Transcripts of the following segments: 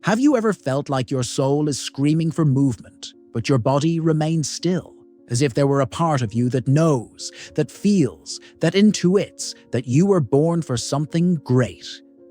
Have you ever felt like your soul is screaming for movement, but your body remains still, as if there were a part of you that knows, that feels, that intuits that you were born for something great,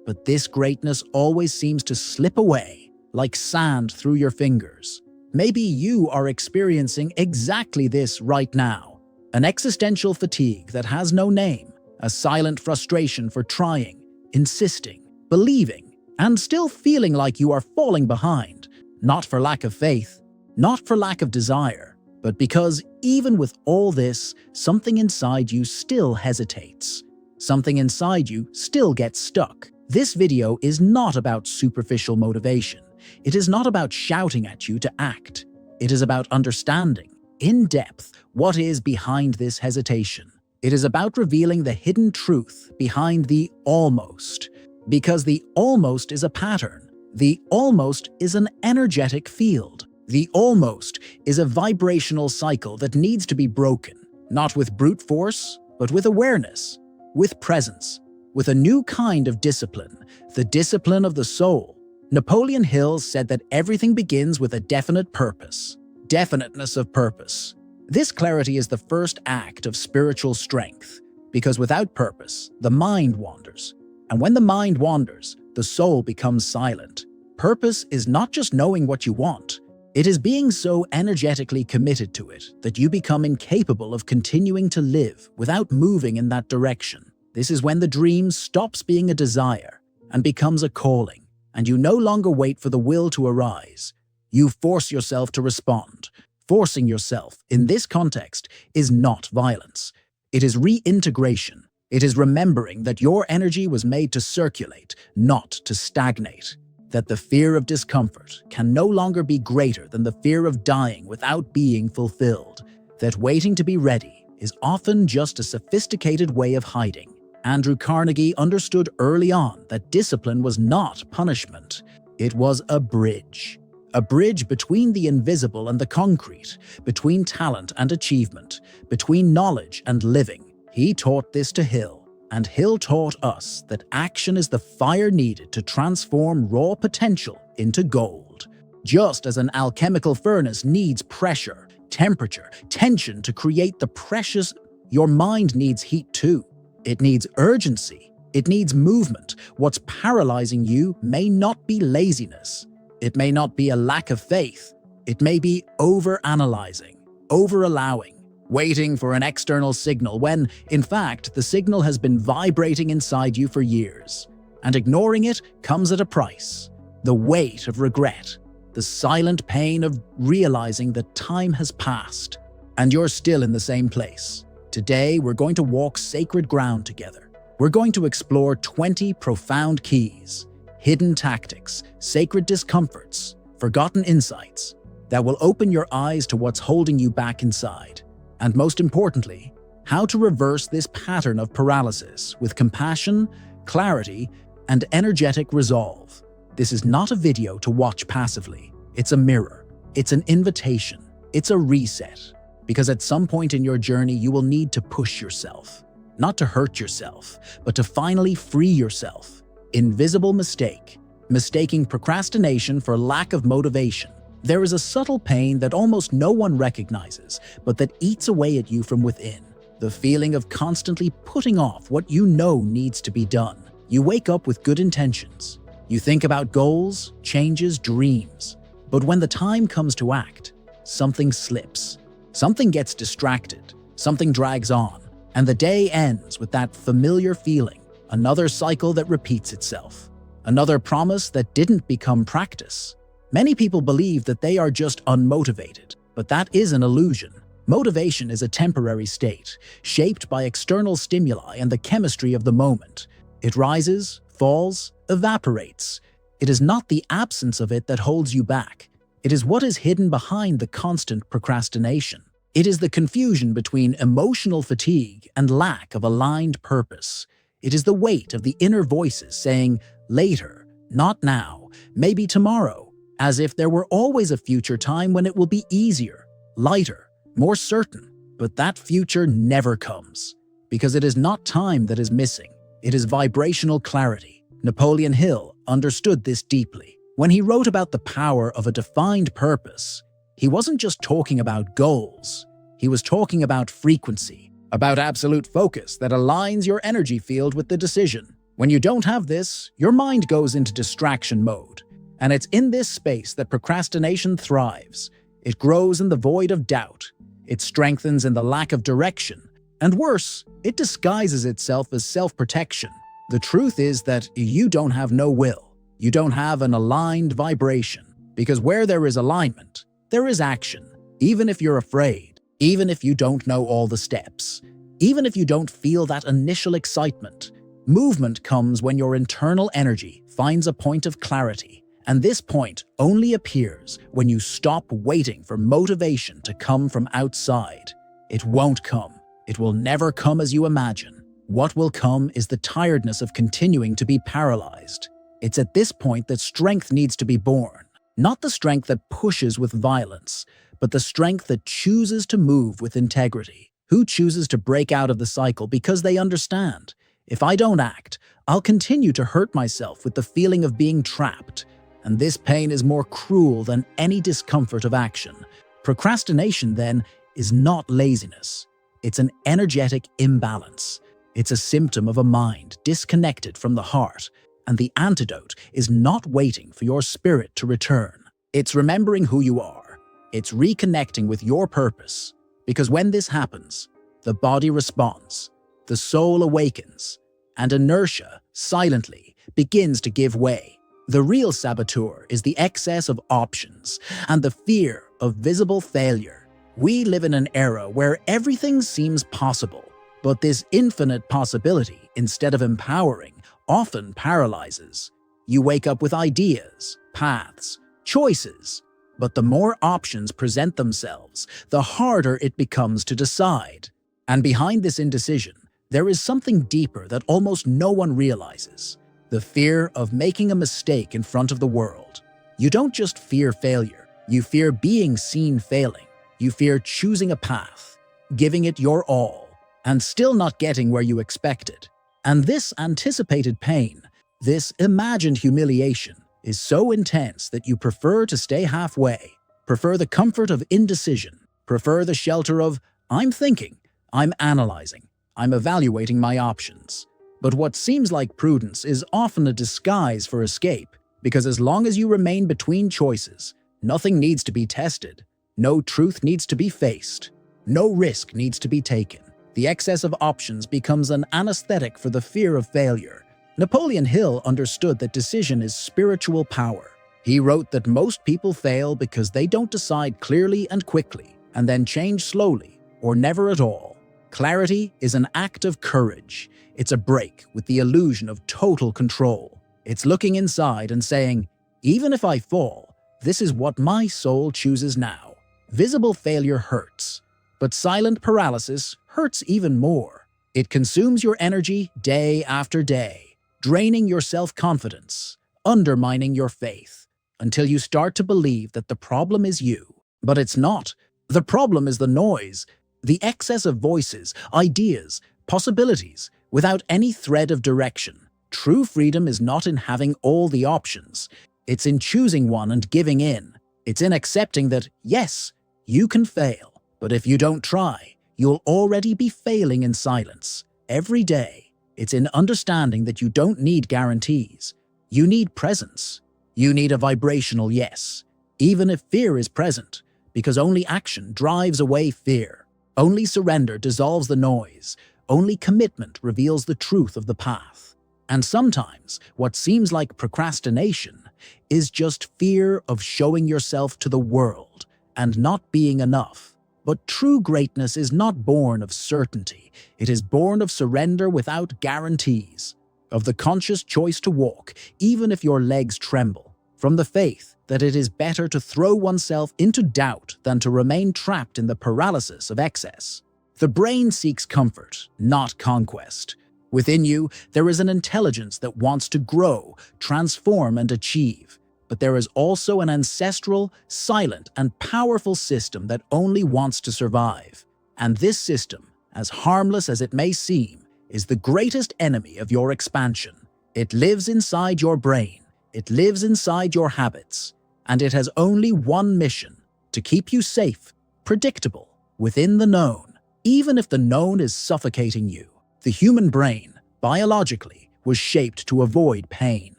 but this greatness always seems to slip away, like sand through your fingers? Maybe you are experiencing exactly this right now, an existential fatigue that has no name, a silent frustration for trying, insisting, believing, and still feeling like you are falling behind, not for lack of faith, not for lack of desire, but because even with all this, something inside you still hesitates. Something inside you still gets stuck. This video is not about superficial motivation. It is not about shouting at you to act. It is about understanding, in depth, what is behind this hesitation. It is about revealing the hidden truth behind the almost. Because the almost is a pattern. The almost is an energetic field. The almost is a vibrational cycle that needs to be broken, not with brute force, but with awareness, with presence, with a new kind of discipline, the discipline of the soul. Napoleon Hill said that everything begins with a definite purpose, definiteness of purpose. This clarity is the first act of spiritual strength, because without purpose, the mind wanders. And when the mind wanders, the soul becomes silent. Purpose is not just knowing what you want. It is being so energetically committed to it that you become incapable of continuing to live without moving in that direction. This is when the dream stops being a desire and becomes a calling, and you no longer wait for the will to arise. You force yourself to respond. Forcing yourself, in this context, is not violence. It is reintegration. It is remembering that your energy was made to circulate, not to stagnate. That the fear of discomfort can no longer be greater than the fear of dying without being fulfilled. That waiting to be ready is often just a sophisticated way of hiding. Andrew Carnegie understood early on that discipline was not punishment. It was a bridge. A bridge between the invisible and the concrete, between talent and achievement, between knowledge and living. He taught this to Hill, and Hill taught us that action is the fire needed to transform raw potential into gold. Just as an alchemical furnace needs pressure, temperature, tension to create the precious, your mind needs heat too. It needs urgency. It needs movement. What's paralyzing you may not be laziness. It may not be a lack of faith. It may be over-analyzing, over-allowing, waiting for an external signal when, in fact, the signal has been vibrating inside you for years. And ignoring it comes at a price. The weight of regret, the silent pain of realizing that time has passed, and you're still in the same place. Today, we're going to walk sacred ground together. We're going to explore 20 profound keys, hidden tactics, sacred discomforts, forgotten insights that will open your eyes to what's holding you back inside. And most importantly, how to reverse this pattern of paralysis with compassion, clarity, and energetic resolve. This is not a video to watch passively. It's a mirror. It's an invitation. It's a reset. Because at some point in your journey, you will need to push yourself. Not to hurt yourself, but to finally free yourself. Invisible mistake. Mistaking procrastination for lack of motivation. There is a subtle pain that almost no one recognizes, but that eats away at you from within. The feeling of constantly putting off what you know needs to be done. You wake up with good intentions. You think about goals, changes, dreams. But when the time comes to act, something slips. Something gets distracted. Something drags on. And the day ends with that familiar feeling. Another cycle that repeats itself. Another promise that didn't become practice. Many people believe that they are just unmotivated, but that is an illusion. Motivation is a temporary state, shaped by external stimuli and the chemistry of the moment. It rises, falls, evaporates. It is not the absence of it that holds you back. It is what is hidden behind the constant procrastination. It is the confusion between emotional fatigue and lack of aligned purpose. It is the weight of the inner voices saying, later, not now, maybe tomorrow. As if there were always a future time when it will be easier, lighter, more certain. But that future never comes. Because it is not time that is missing. It is vibrational clarity. Napoleon Hill understood this deeply. When he wrote about the power of a defined purpose, he wasn't just talking about goals. He was talking about frequency, about absolute focus that aligns your energy field with the decision. When you don't have this, your mind goes into distraction mode. And it's in this space that procrastination thrives. It grows in the void of doubt. It strengthens in the lack of direction. And worse, it disguises itself as self-protection. The truth is that you don't have no will. You don't have an aligned vibration. Because where there is alignment, there is action. Even if you're afraid, even if you don't know all the steps, even if you don't feel that initial excitement, movement comes when your internal energy finds a point of clarity. And this point only appears when you stop waiting for motivation to come from outside. It won't come. It will never come as you imagine. What will come is the tiredness of continuing to be paralyzed. It's at this point that strength needs to be born. Not the strength that pushes with violence, but the strength that chooses to move with integrity. Who chooses to break out of the cycle because they understand, if I don't act, I'll continue to hurt myself with the feeling of being trapped. And this pain is more cruel than any discomfort of action. Procrastination, then, is not laziness. It's an energetic imbalance. It's a symptom of a mind disconnected from the heart. And the antidote is not waiting for your spirit to return. It's remembering who you are. It's reconnecting with your purpose. Because when this happens, the body responds, the soul awakens, and inertia silently begins to give way. The real saboteur is the excess of options and the fear of visible failure. We live in an era where everything seems possible, but this infinite possibility, instead of empowering, often paralyzes. You wake up with ideas, paths, choices, but the more options present themselves, the harder it becomes to decide. And behind this indecision, there is something deeper that almost no one realizes: the fear of making a mistake in front of the world. You don't just fear failure, you fear being seen failing. You fear choosing a path, giving it your all, and still not getting where you expected. And this anticipated pain, this imagined humiliation, is so intense that you prefer to stay halfway, prefer the comfort of indecision, prefer the shelter of, I'm thinking, I'm analyzing, I'm evaluating my options. But what seems like prudence is often a disguise for escape, because as long as you remain between choices, nothing needs to be tested, no truth needs to be faced, no risk needs to be taken. The excess of options becomes an anesthetic for the fear of failure. Napoleon Hill understood that decision is spiritual power. He wrote that most people fail because they don't decide clearly and quickly, and then change slowly, or never at all. Clarity is an act of courage. It's a break with the illusion of total control. It's looking inside and saying, even if I fall, this is what my soul chooses now. Visible failure hurts, but silent paralysis hurts even more. It consumes your energy day after day, draining your self-confidence, undermining your faith, until you start to believe that the problem is you. But it's not. The problem is the noise, the excess of voices, ideas, possibilities, without any thread of direction. True freedom is not in having all the options. It's in choosing one and giving in. It's in accepting that, yes, you can fail, but if you don't try, you'll already be failing in silence. Every day, it's in understanding that you don't need guarantees. You need presence. You need a vibrational yes, even if fear is present, because only action drives away fear. Only surrender dissolves the noise. Only commitment reveals the truth of the path. And sometimes, what seems like procrastination is just fear of showing yourself to the world and not being enough. But true greatness is not born of certainty. It is born of surrender without guarantees, of the conscious choice to walk, even if your legs tremble, from the faith that it is better to throw oneself into doubt than to remain trapped in the paralysis of excess. The brain seeks comfort, not conquest. Within you, there is an intelligence that wants to grow, transform, and achieve. But there is also an ancestral, silent, and powerful system that only wants to survive. And this system, as harmless as it may seem, is the greatest enemy of your expansion. It lives inside your brain. It lives inside your habits, and it has only one mission: to keep you safe, predictable, within the known. Even if the known is suffocating you, the human brain, biologically, was shaped to avoid pain.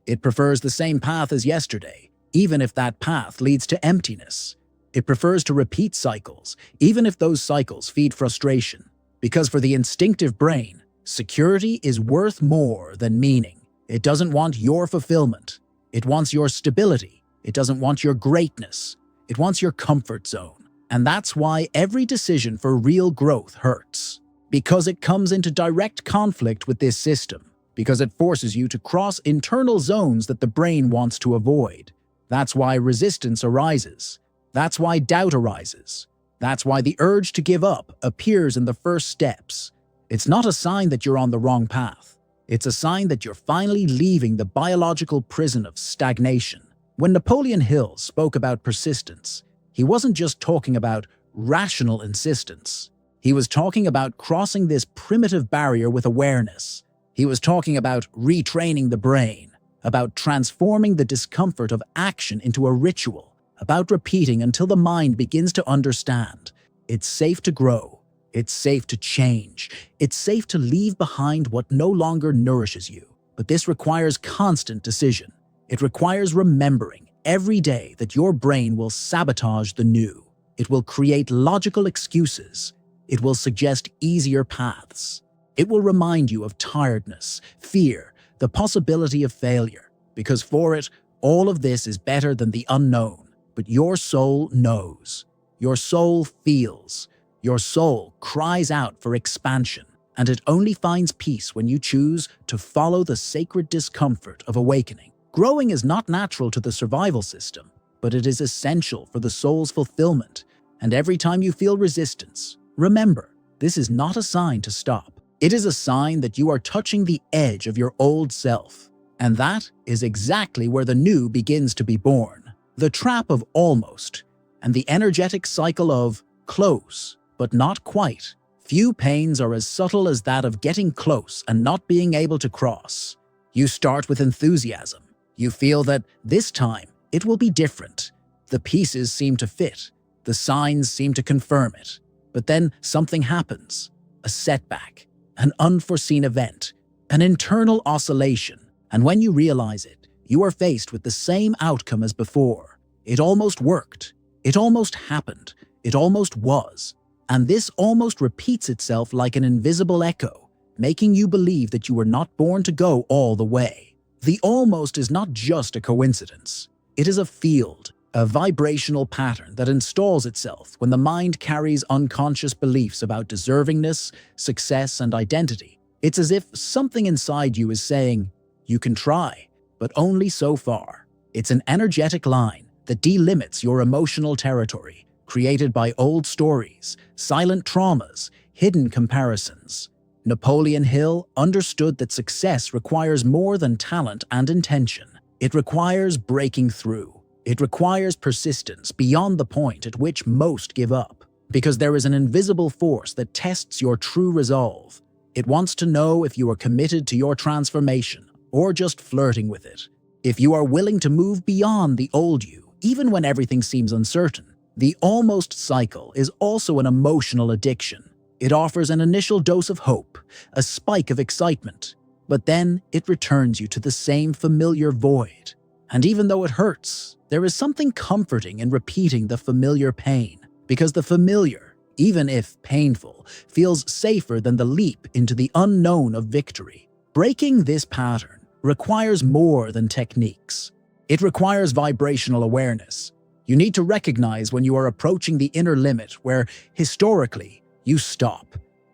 It prefers the same path as yesterday, even if that path leads to emptiness. It prefers to repeat cycles, even if those cycles feed frustration. Because for the instinctive brain, security is worth more than meaning. It doesn't want your fulfillment. It wants your stability. It doesn't want your greatness. It wants your comfort zone. And that's why every decision for real growth hurts. Because it comes into direct conflict with this system. Because it forces you to cross internal zones that the brain wants to avoid. That's why resistance arises. That's why doubt arises. That's why the urge to give up appears in the first steps. It's not a sign that you're on the wrong path. It's a sign that you're finally leaving the biological prison of stagnation. When Napoleon Hill spoke about persistence, he wasn't just talking about rational insistence. He was talking about crossing this primitive barrier with awareness. He was talking about retraining the brain, about transforming the discomfort of action into a ritual, about repeating until the mind begins to understand. It's safe to grow. It's safe to change. It's safe to leave behind what no longer nourishes you. But this requires constant decision. It requires remembering every day that your brain will sabotage the new. It will create logical excuses. It will suggest easier paths. It will remind you of tiredness, fear, the possibility of failure. Because for it, all of this is better than the unknown. But your soul knows. Your soul feels. Your soul cries out for expansion. And it only finds peace when you choose to follow the sacred discomfort of awakening. Growing is not natural to the survival system, but it is essential for the soul's fulfillment. And every time you feel resistance, remember, this is not a sign to stop. It is a sign that you are touching the edge of your old self. And that is exactly where the new begins to be born. The trap of almost, and the energetic cycle of close, but not quite. Few pains are as subtle as that of getting close and not being able to cross. You start with enthusiasm. You feel that this time it will be different. The pieces seem to fit. The signs seem to confirm it. But then something happens. A setback, an unforeseen event, an internal oscillation. And when you realize it, you are faced with the same outcome as before. It almost worked. It almost happened. It almost was. And this almost repeats itself like an invisible echo, making you believe that you were not born to go all the way. The almost is not just a coincidence. It is a field, a vibrational pattern that installs itself when the mind carries unconscious beliefs about deservingness, success, and identity. It's as if something inside you is saying, you can try, but only so far. It's an energetic line that delimits your emotional territory, created by old stories, silent traumas, hidden comparisons. Napoleon Hill understood that success requires more than talent and intention. It requires breaking through. It requires persistence beyond the point at which most give up. Because there is an invisible force that tests your true resolve. It wants to know if you are committed to your transformation, or just flirting with it. If you are willing to move beyond the old you, even when everything seems uncertain. The almost cycle is also an emotional addiction. It offers an initial dose of hope, a spike of excitement, but then it returns you to the same familiar void. And even though it hurts, there is something comforting in repeating the familiar pain, because the familiar, even if painful, feels safer than the leap into the unknown of victory. Breaking this pattern requires more than techniques. It requires vibrational awareness. You need to recognize when you are approaching the inner limit where, historically, you stop.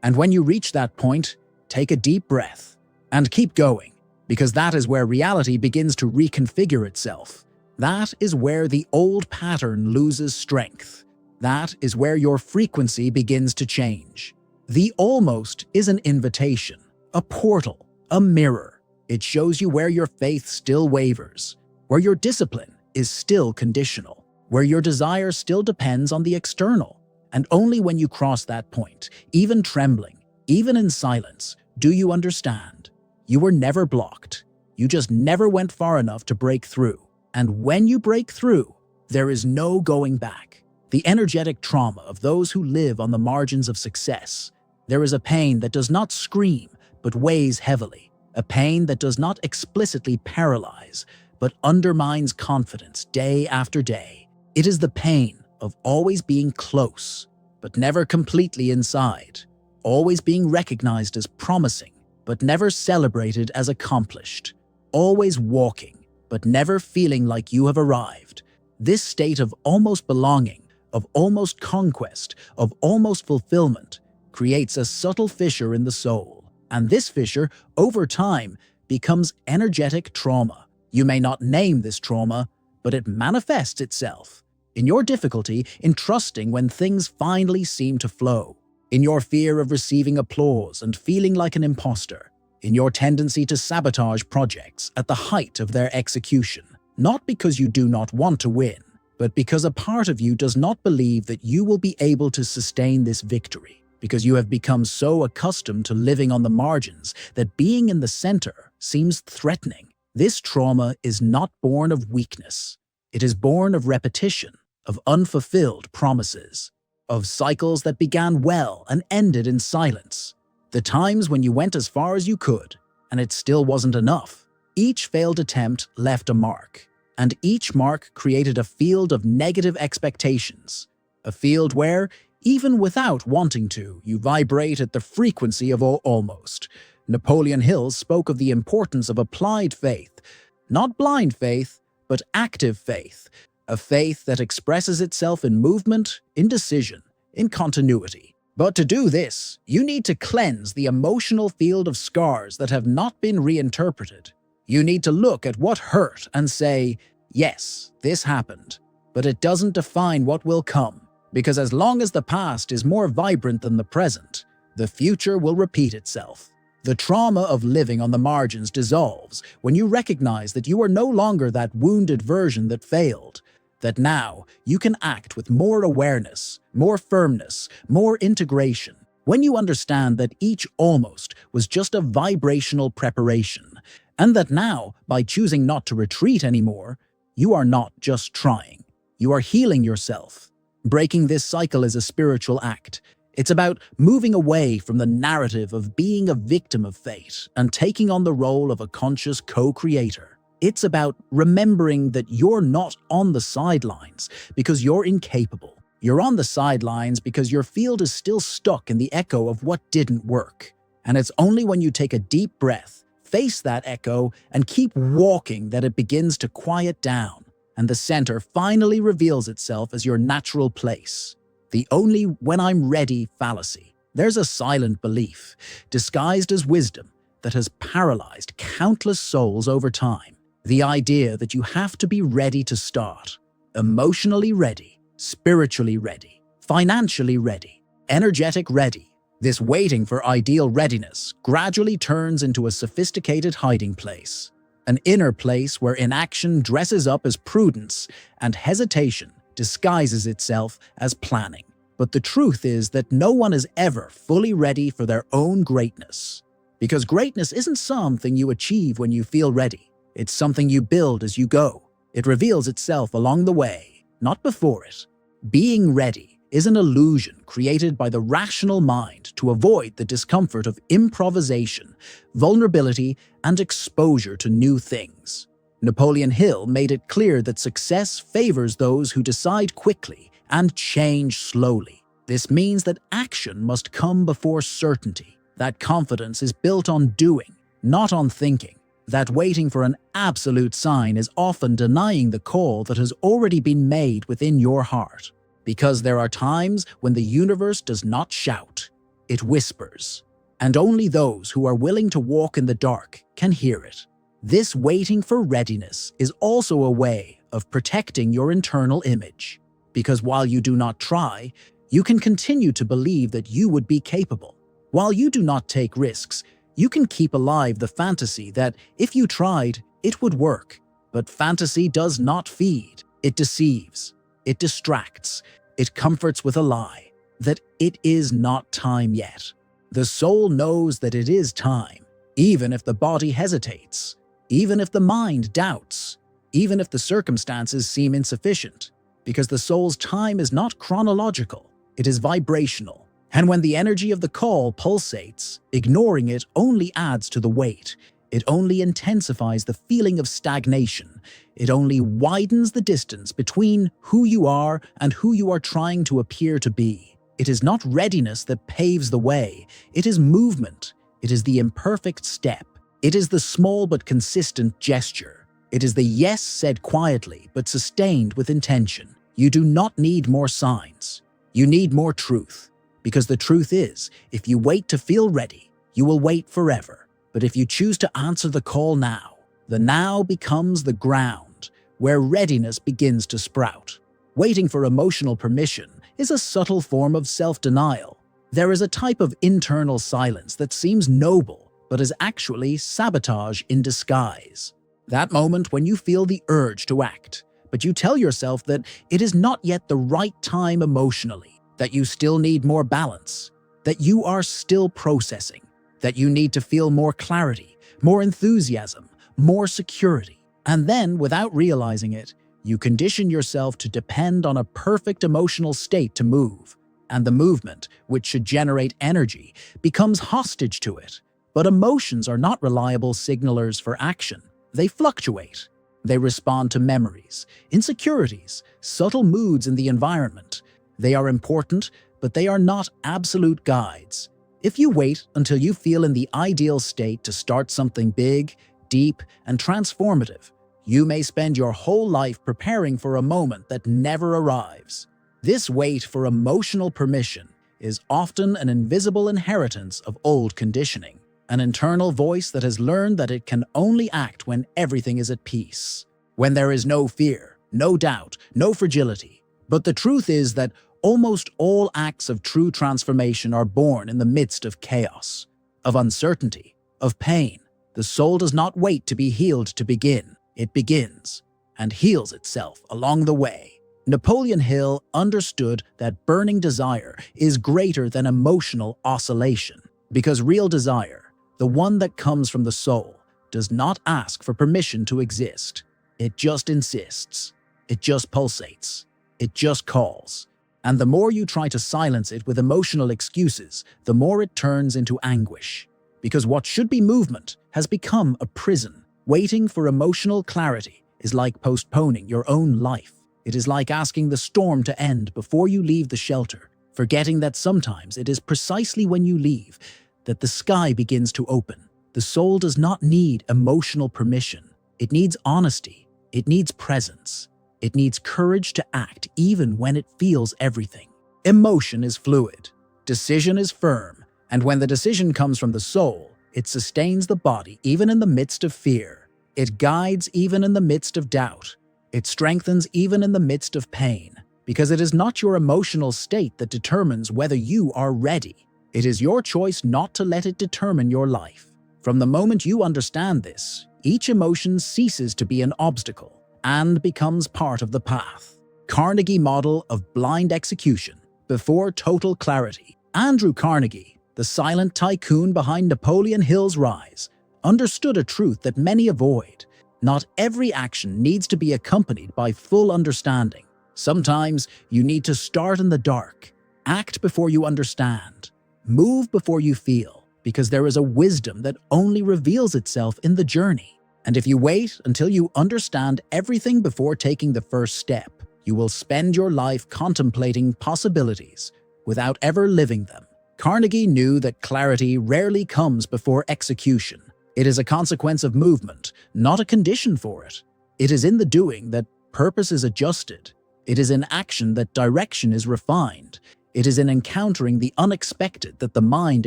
And when you reach that point, take a deep breath and keep going, because that is where reality begins to reconfigure itself. That is where the old pattern loses strength. That is where your frequency begins to change. The almost is an invitation, a portal, a mirror. It shows you where your faith still wavers, where your discipline is still conditional, where your desire still depends on the external. And only when you cross that point, even trembling, even in silence, do you understand. You were never blocked. You just never went far enough to break through. And when you break through, there is no going back. The energetic trauma of those who live on the margins of success. There is a pain that does not scream, but weighs heavily. A pain that does not explicitly paralyze, but undermines confidence day after day. It is the pain of always being close, but never completely inside. Always being recognized as promising, but never celebrated as accomplished. Always walking, but never feeling like you have arrived. This state of almost belonging, of almost conquest, of almost fulfillment, creates a subtle fissure in the soul. And this fissure, over time, becomes energetic trauma. You may not name this trauma, but it manifests itself in your difficulty in trusting when things finally seem to flow, in your fear of receiving applause and feeling like an imposter, in your tendency to sabotage projects at the height of their execution, not because you do not want to win, but because a part of you does not believe that you will be able to sustain this victory, because you have become so accustomed to living on the margins that being in the center seems threatening. This trauma is not born of weakness. It is born of repetition, of unfulfilled promises, of cycles that began well and ended in silence. The times when you went as far as you could, and it still wasn't enough. Each failed attempt left a mark, and each mark created a field of negative expectations, a field where, even without wanting to, you vibrate at the frequency of almost. Napoleon Hill spoke of the importance of applied faith, not blind faith, but active faith, a faith that expresses itself in movement, in decision, in continuity. But to do this, you need to cleanse the emotional field of scars that have not been reinterpreted. You need to look at what hurt and say, yes, this happened, but it doesn't define what will come, because as long as the past is more vibrant than the present, the future will repeat itself. The trauma of living on the margins dissolves when you recognize that you are no longer that wounded version that failed, that now you can act with more awareness, more firmness, more integration. When you understand that each almost was just a vibrational preparation, and that now, by choosing not to retreat anymore, you are not just trying, you are healing yourself. Breaking this cycle is a spiritual act. It's about moving away from the narrative of being a victim of fate and taking on the role of a conscious co-creator. It's about remembering that you're not on the sidelines because you're incapable. You're on the sidelines because your field is still stuck in the echo of what didn't work. And it's only when you take a deep breath, face that echo, and keep walking that it begins to quiet down, and the center finally reveals itself as your natural place. The only "when I'm ready" fallacy. There's a silent belief, disguised as wisdom, that has paralyzed countless souls over time. The idea that you have to be ready to start. Emotionally ready, spiritually ready, financially ready, energetic ready. This waiting for ideal readiness gradually turns into a sophisticated hiding place. An inner place where inaction dresses up as prudence and hesitation disguises itself as planning. But the truth is that no one is ever fully ready for their own greatness. Because greatness isn't something you achieve when you feel ready. It's something you build as you go. It reveals itself along the way, not before it. Being ready is an illusion created by the rational mind to avoid the discomfort of improvisation, vulnerability, and exposure to new things. Napoleon Hill made it clear that success favors those who decide quickly and change slowly. This means that action must come before certainty, that confidence is built on doing, not on thinking, that waiting for an absolute sign is often denying the call that has already been made within your heart. Because there are times when the universe does not shout, it whispers, and only those who are willing to walk in the dark can hear it. This waiting for readiness is also a way of protecting your internal image, because while you do not try, you can continue to believe that you would be capable. While you do not take risks, you can keep alive the fantasy that if you tried, it would work. But fantasy does not feed, it deceives, it distracts, it comforts with a lie, that it is not time yet. The soul knows that it is time, even if the body hesitates. even if the mind doubts, even if the circumstances seem insufficient, because the soul's time is not chronological, it is vibrational. And when the energy of the call pulsates, ignoring it only adds to the weight. It only intensifies the feeling of stagnation. It only widens the distance between who you are and who you are trying to appear to be. It is not readiness that paves the way. It is movement. It is the imperfect step. It is the small but consistent gesture. It is the yes said quietly but sustained with intention. You do not need more signs. You need more truth. Because the truth is, if you wait to feel ready, you will wait forever. But if you choose to answer the call now, the now becomes the ground where readiness begins to sprout. Waiting for emotional permission is a subtle form of self-denial. There is a type of internal silence that seems noble, but is actually sabotage in disguise. That moment when you feel the urge to act, but you tell yourself that it is not yet the right time emotionally, that you still need more balance, that you are still processing, that you need to feel more clarity, more enthusiasm, more security. And then, without realizing it, you condition yourself to depend on a perfect emotional state to move, and the movement, which should generate energy, becomes hostage to it. But emotions are not reliable signalers for action. They fluctuate. They respond to memories, insecurities, subtle moods in the environment. They are important, but they are not absolute guides. If you wait until you feel in the ideal state to start something big, deep, and transformative, you may spend your whole life preparing for a moment that never arrives. This wait for emotional permission is often an invisible inheritance of old conditioning, an internal voice that has learned that it can only act when everything is at peace, when there is no fear, no doubt, no fragility. But the truth is that almost all acts of true transformation are born in the midst of chaos, of uncertainty, of pain. The soul does not wait to be healed to begin. It begins and heals itself along the way. Napoleon Hill understood that burning desire is greater than emotional oscillation, because real desire, the one that comes from the soul, does not ask for permission to exist. It just insists. It just pulsates. It just calls. And the more you try to silence it with emotional excuses, the more it turns into anguish. Because what should be movement has become a prison. Waiting for emotional clarity is like postponing your own life. It is like asking the storm to end before you leave the shelter, forgetting that sometimes it is precisely when you leave that the sky begins to open. The soul does not need emotional permission. It needs honesty. It needs presence. It needs courage to act even when it feels everything. Emotion is fluid. Decision is firm. And when the decision comes from the soul, it sustains the body even in the midst of fear. It guides even in the midst of doubt. It strengthens even in the midst of pain. Because it is not your emotional state that determines whether you are ready. It is your choice not to let it determine your life. From the moment you understand this, each emotion ceases to be an obstacle and becomes part of the path. Carnegie model of blind execution before total clarity. Andrew Carnegie, the silent tycoon behind Napoleon Hill's rise, understood a truth that many avoid. Not every action needs to be accompanied by full understanding. Sometimes you need to start in the dark, act before you understand, move before you feel, because there is a wisdom that only reveals itself in the journey. And if you wait until you understand everything before taking the first step, you will spend your life contemplating possibilities without ever living them. Carnegie knew that clarity rarely comes before execution. It is a consequence of movement, not a condition for it. It is in the doing that purpose is adjusted. It is in action that direction is refined. It is in encountering the unexpected that the mind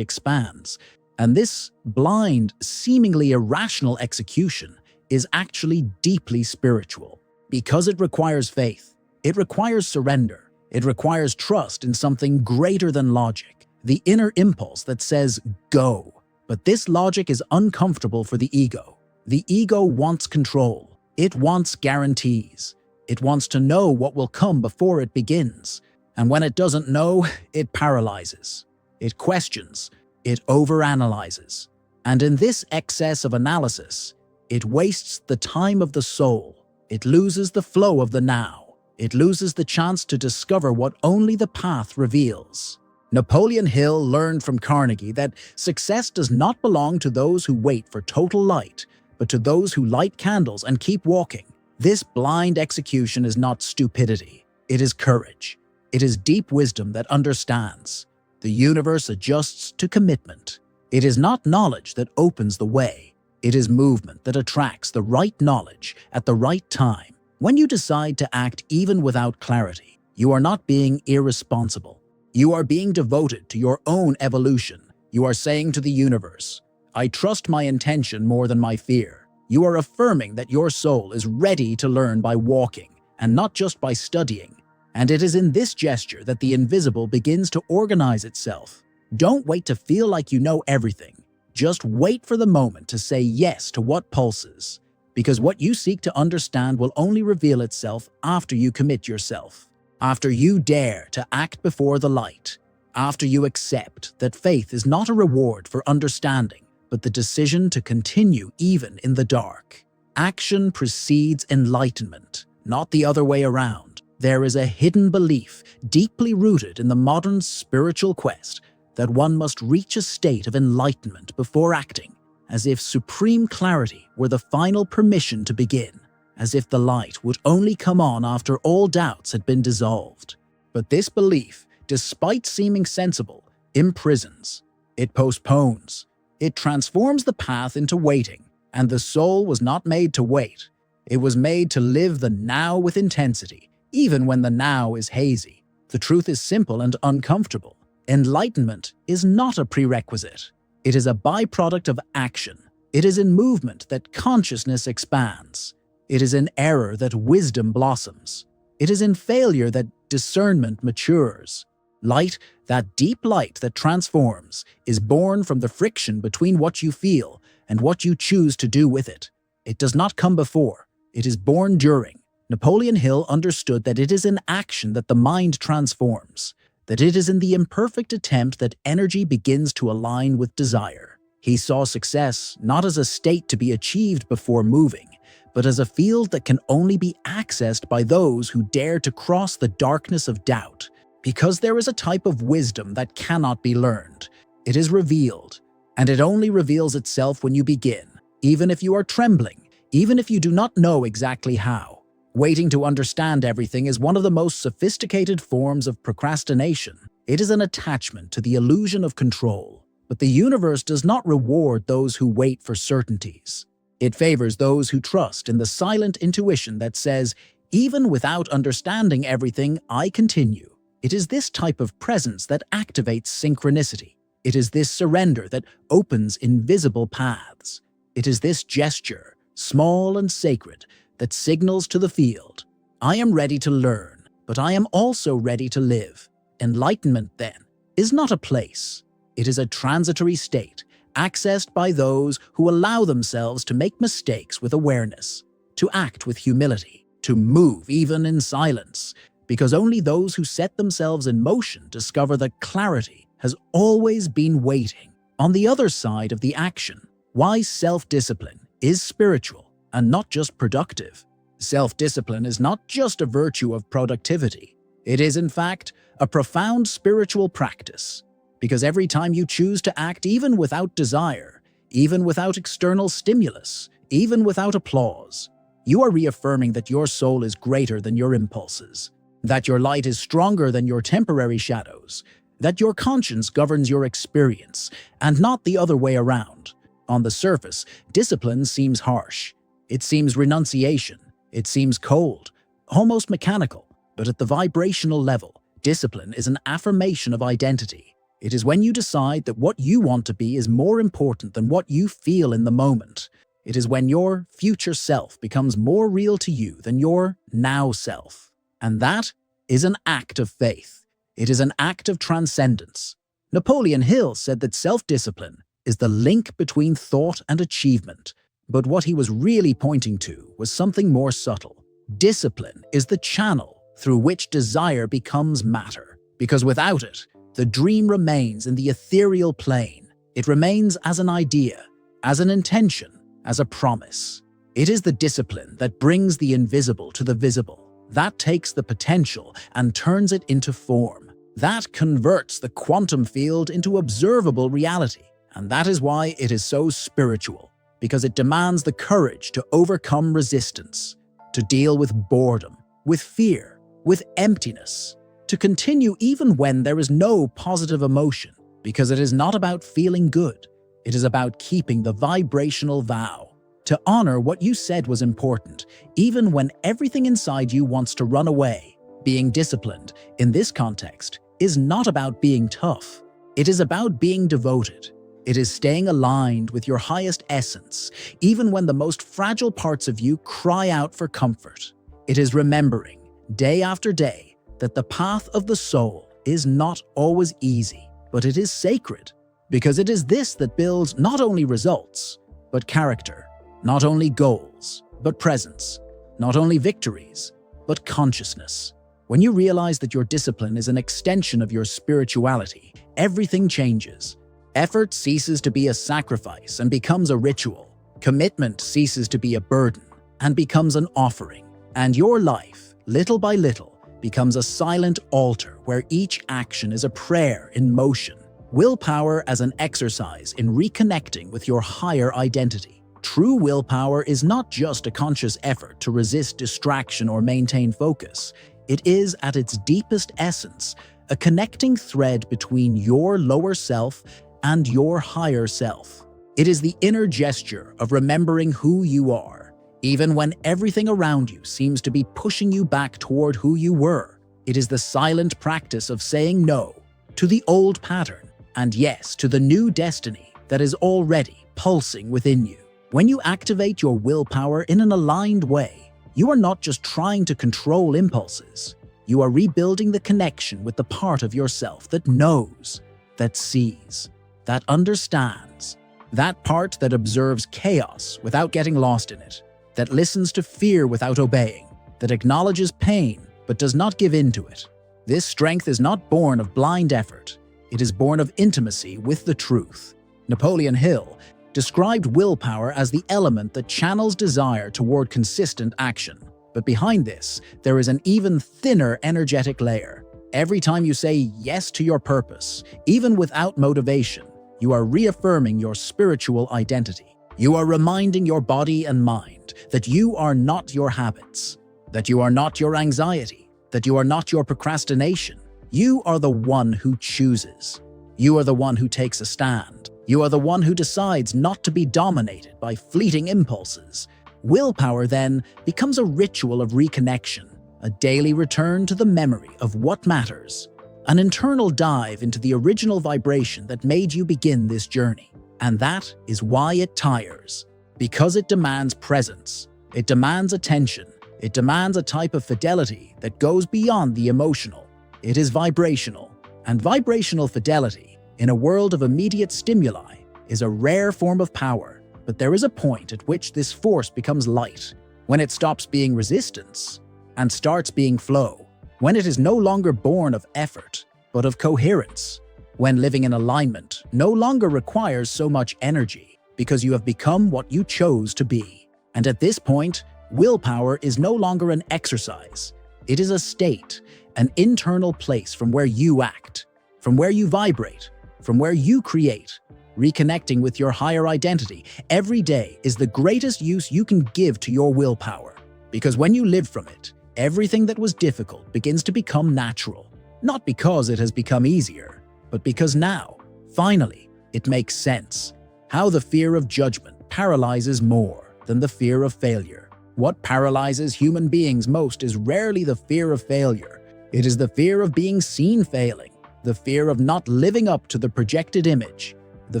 expands. And this blind, seemingly irrational execution is actually deeply spiritual. Because it requires faith, it requires surrender, it requires trust in something greater than logic, the inner impulse that says, go. But this logic is uncomfortable for the ego. The ego wants control. It wants guarantees. It wants to know what will come before it begins. And when it doesn't know, it paralyzes. It questions. It overanalyzes. And in this excess of analysis, It wastes the time of the soul. It loses the flow of the now. It loses the chance to discover what only the path reveals. Napoleon Hill learned from Carnegie that success does not belong to those who wait for total light, but to those who light candles and keep walking. This blind execution is not stupidity. It is courage. It is deep wisdom that understands. The universe adjusts to commitment. It is not knowledge that opens the way. It is movement that attracts the right knowledge at the right time. When you decide to act even without clarity, you are not being irresponsible. You are being devoted to your own evolution. You are saying to the universe, I trust my intention more than my fear. You are affirming that your soul is ready to learn by walking, and not just by studying. And it is in this gesture that the invisible begins to organize itself. Don't wait to feel like you know everything. Just wait for the moment to say yes to what pulses. Because what you seek to understand will only reveal itself after you commit yourself. After you dare to act before the light. After you accept that faith is not a reward for understanding, but the decision to continue even in the dark. Action precedes enlightenment, not the other way around. There is a hidden belief, deeply rooted in the modern spiritual quest, that one must reach a state of enlightenment before acting, as if supreme clarity were the final permission to begin, as if the light would only come on after all doubts had been dissolved. But this belief, despite seeming sensible, imprisons. It postpones. It transforms the path into waiting, and the soul was not made to wait. It was made to live the now with intensity, even when the now is hazy. The truth is simple and uncomfortable. Enlightenment is not a prerequisite. It is a byproduct of action. It is in movement that consciousness expands. It is in error that wisdom blossoms. It is in failure that discernment matures. Light, that deep light that transforms, is born from the friction between what you feel and what you choose to do with it. It does not come before. It is born during. Napoleon Hill understood that it is in action that the mind transforms, that it is in the imperfect attempt that energy begins to align with desire. He saw success not as a state to be achieved before moving, but as a field that can only be accessed by those who dare to cross the darkness of doubt. Because there is a type of wisdom that cannot be learned. It is revealed, and it only reveals itself when you begin, even if you are trembling, even if you do not know exactly how. Waiting to understand everything is one of the most sophisticated forms of procrastination. It is an attachment to the illusion of control. But the universe does not reward those who wait for certainties. It favors those who trust in the silent intuition that says, even without understanding everything, I continue. It is this type of presence that activates synchronicity. It is this surrender that opens invisible paths. It is this gesture, small and sacred, that signals to the field, I am ready to learn, but I am also ready to live. Enlightenment, then, is not a place. It is a transitory state, accessed by those who allow themselves to make mistakes with awareness, to act with humility, to move even in silence, because only those who set themselves in motion discover that clarity has always been waiting on the other side of the action. Why self-discipline is spiritual and not just productive. Self-discipline is not just a virtue of productivity. It is, in fact, a profound spiritual practice, because every time you choose to act even without desire, even without external stimulus, even without applause, you are reaffirming that your soul is greater than your impulses, that your light is stronger than your temporary shadows, that your conscience governs your experience, and not the other way around. On the surface, discipline seems harsh. It seems renunciation. It seems cold, almost mechanical. But at the vibrational level, discipline is an affirmation of identity. It is when you decide that what you want to be is more important than what you feel in the moment. It is when your future self becomes more real to you than your now self. And that is an act of faith. It is an act of transcendence. Napoleon Hill said that self-discipline is the link between thought and achievement. But what he was really pointing to was something more subtle. Discipline is the channel through which desire becomes matter. Because without it, the dream remains in the ethereal plane. It remains as an idea, as an intention, as a promise. It is the discipline that brings the invisible to the visible, that takes the potential and turns it into form, that converts the quantum field into observable reality. And that is why it is so spiritual, because it demands the courage to overcome resistance, to deal with boredom, with fear, with emptiness, to continue even when there is no positive emotion, because it is not about feeling good. It is about keeping the vibrational vow, to honor what you said was important, even when everything inside you wants to run away. Being disciplined, in this context, is not about being tough. It is about being devoted. It is staying aligned with your highest essence, even when the most fragile parts of you cry out for comfort. It is remembering, day after day, that the path of the soul is not always easy, but it is sacred, because it is this that builds not only results, but character, not only goals, but presence, not only victories, but consciousness. When you realize that your discipline is an extension of your spirituality, everything changes. Effort ceases to be a sacrifice and becomes a ritual. Commitment ceases to be a burden and becomes an offering. And your life, little by little, becomes a silent altar where each action is a prayer in motion. Willpower as an exercise in reconnecting with your higher identity. True willpower is not just a conscious effort to resist distraction or maintain focus. It is, at its deepest essence, a connecting thread between your lower self and your higher self. It is the inner gesture of remembering who you are, even when everything around you seems to be pushing you back toward who you were. It is the silent practice of saying no to the old pattern and yes to the new destiny that is already pulsing within you. When you activate your willpower in an aligned way, you are not just trying to control impulses. You are rebuilding the connection with the part of yourself that knows, that sees, that understands, that part that observes chaos without getting lost in it, that listens to fear without obeying, that acknowledges pain but does not give in to it. This strength is not born of blind effort. It is born of intimacy with the truth. Napoleon Hill described willpower as the element that channels desire toward consistent action. But behind this, there is an even thinner energetic layer. Every time you say yes to your purpose, even without motivation, you are reaffirming your spiritual identity. You are reminding your body and mind that you are not your habits, that you are not your anxiety, that you are not your procrastination. You are the one who chooses. You are the one who takes a stand. You are the one who decides not to be dominated by fleeting impulses. Willpower, then, becomes a ritual of reconnection, a daily return to the memory of what matters, an internal dive into the original vibration that made you begin this journey. And that is why it tires, because it demands presence, it demands attention, it demands a type of fidelity that goes beyond the emotional. It is vibrational, and vibrational fidelity, in a world of immediate stimuli, is a rare form of power. But there is a point at which this force becomes light, when it stops being resistance and starts being flow, when it is no longer born of effort, but of coherence, when living in alignment no longer requires so much energy because you have become what you chose to be. And at this point, willpower is no longer an exercise. It is a state, an internal place from where you act, from where you vibrate, from where you create. Reconnecting with your higher identity every day is the greatest use you can give to your willpower. Because when you live from it, everything that was difficult begins to become natural. Not because it has become easier, but because now, finally, it makes sense. How the fear of judgment paralyzes more than the fear of failure. What paralyzes human beings most is rarely the fear of failure. It is the fear of being seen failing, the fear of not living up to the projected image, the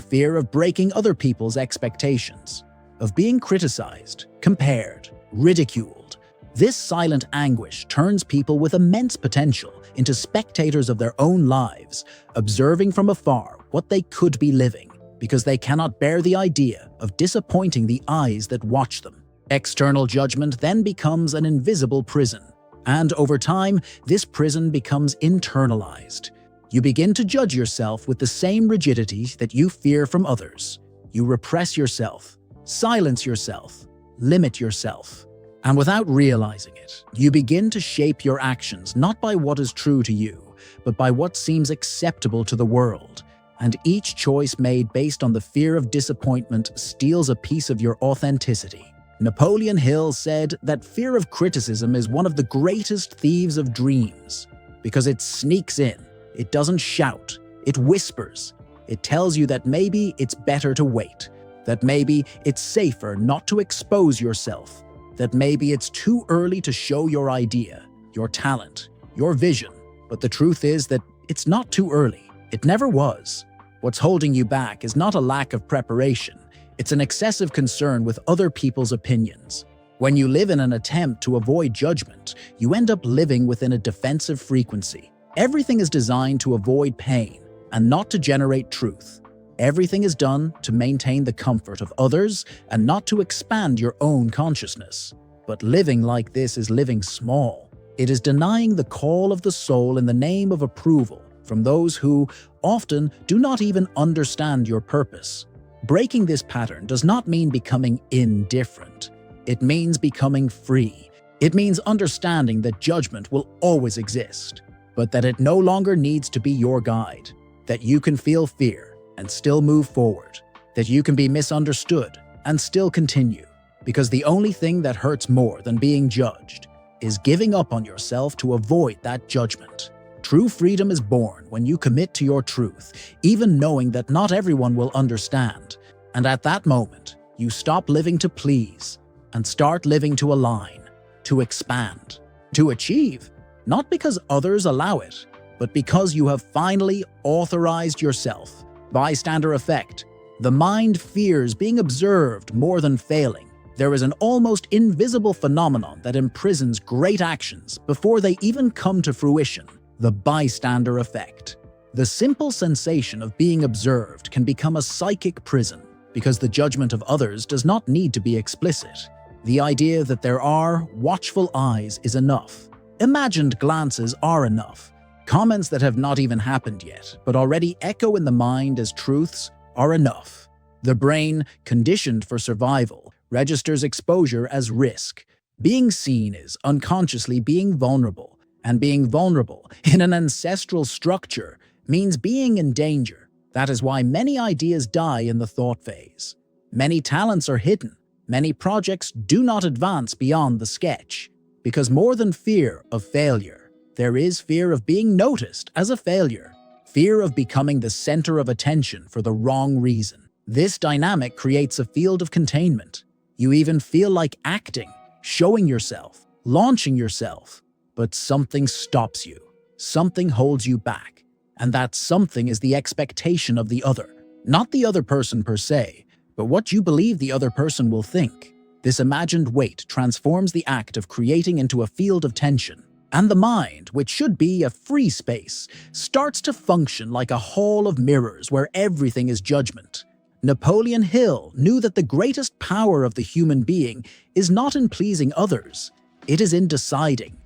fear of breaking other people's expectations, of being criticized, compared, ridiculed. This silent anguish turns people with immense potential into spectators of their own lives, observing from afar what they could be living, because they cannot bear the idea of disappointing the eyes that watch them. External judgment then becomes an invisible prison, and over time, this prison becomes internalized. You begin to judge yourself with the same rigidity that you fear from others. You repress yourself, silence yourself, limit yourself. And without realizing it, you begin to shape your actions not by what is true to you, but by what seems acceptable to the world. And each choice made based on the fear of disappointment steals a piece of your authenticity. Napoleon Hill said that fear of criticism is one of the greatest thieves of dreams, because it sneaks in, it doesn't shout, it whispers. It tells you that maybe it's better to wait, that maybe it's safer not to expose yourself, that maybe it's too early to show your idea, your talent, your vision. But the truth is that it's not too early. It never was. What's holding you back is not a lack of preparation. It's an excessive concern with other people's opinions. When you live in an attempt to avoid judgment, you end up living within a defensive frequency. Everything is designed to avoid pain and not to generate truth. Everything is done to maintain the comfort of others and not to expand your own consciousness. But living like this is living small. It is denying the call of the soul in the name of approval from those who often do not even understand your purpose. Breaking this pattern does not mean becoming indifferent. It means becoming free. It means understanding that judgment will always exist, but that it no longer needs to be your guide, that you can feel fear and still move forward, that you can be misunderstood and still continue, because the only thing that hurts more than being judged is giving up on yourself to avoid that judgment. True freedom is born when you commit to your truth, even knowing that not everyone will understand. And at that moment, you stop living to please and start living to align, to expand, to achieve, not because others allow it, but because you have finally authorized yourself. Bystander effect. The mind fears being observed more than failing. There is an almost invisible phenomenon that imprisons great actions before they even come to fruition. The bystander effect. The simple sensation of being observed can become a psychic prison because the judgment of others does not need to be explicit. The idea that there are watchful eyes is enough. Imagined glances are enough. Comments that have not even happened yet, but already echo in the mind as truths, are enough. The brain, conditioned for survival, registers exposure as risk. Being seen is unconsciously being vulnerable. And being vulnerable in an ancestral structure means being in danger. That is why many ideas die in the thought phase. Many talents are hidden. Many projects do not advance beyond the sketch. Because more than fear of failure, there is fear of being noticed as a failure. Fear of becoming the center of attention for the wrong reason. This dynamic creates a field of containment. You even feel like acting, showing yourself, launching yourself. But something stops you. Something holds you back. And that something is the expectation of the other. Not the other person per se, but what you believe the other person will think. This imagined weight transforms the act of creating into a field of tension. And the mind, which should be a free space, starts to function like a hall of mirrors where everything is judgment. Napoleon Hill knew that the greatest power of the human being is not in pleasing others. It is in deciding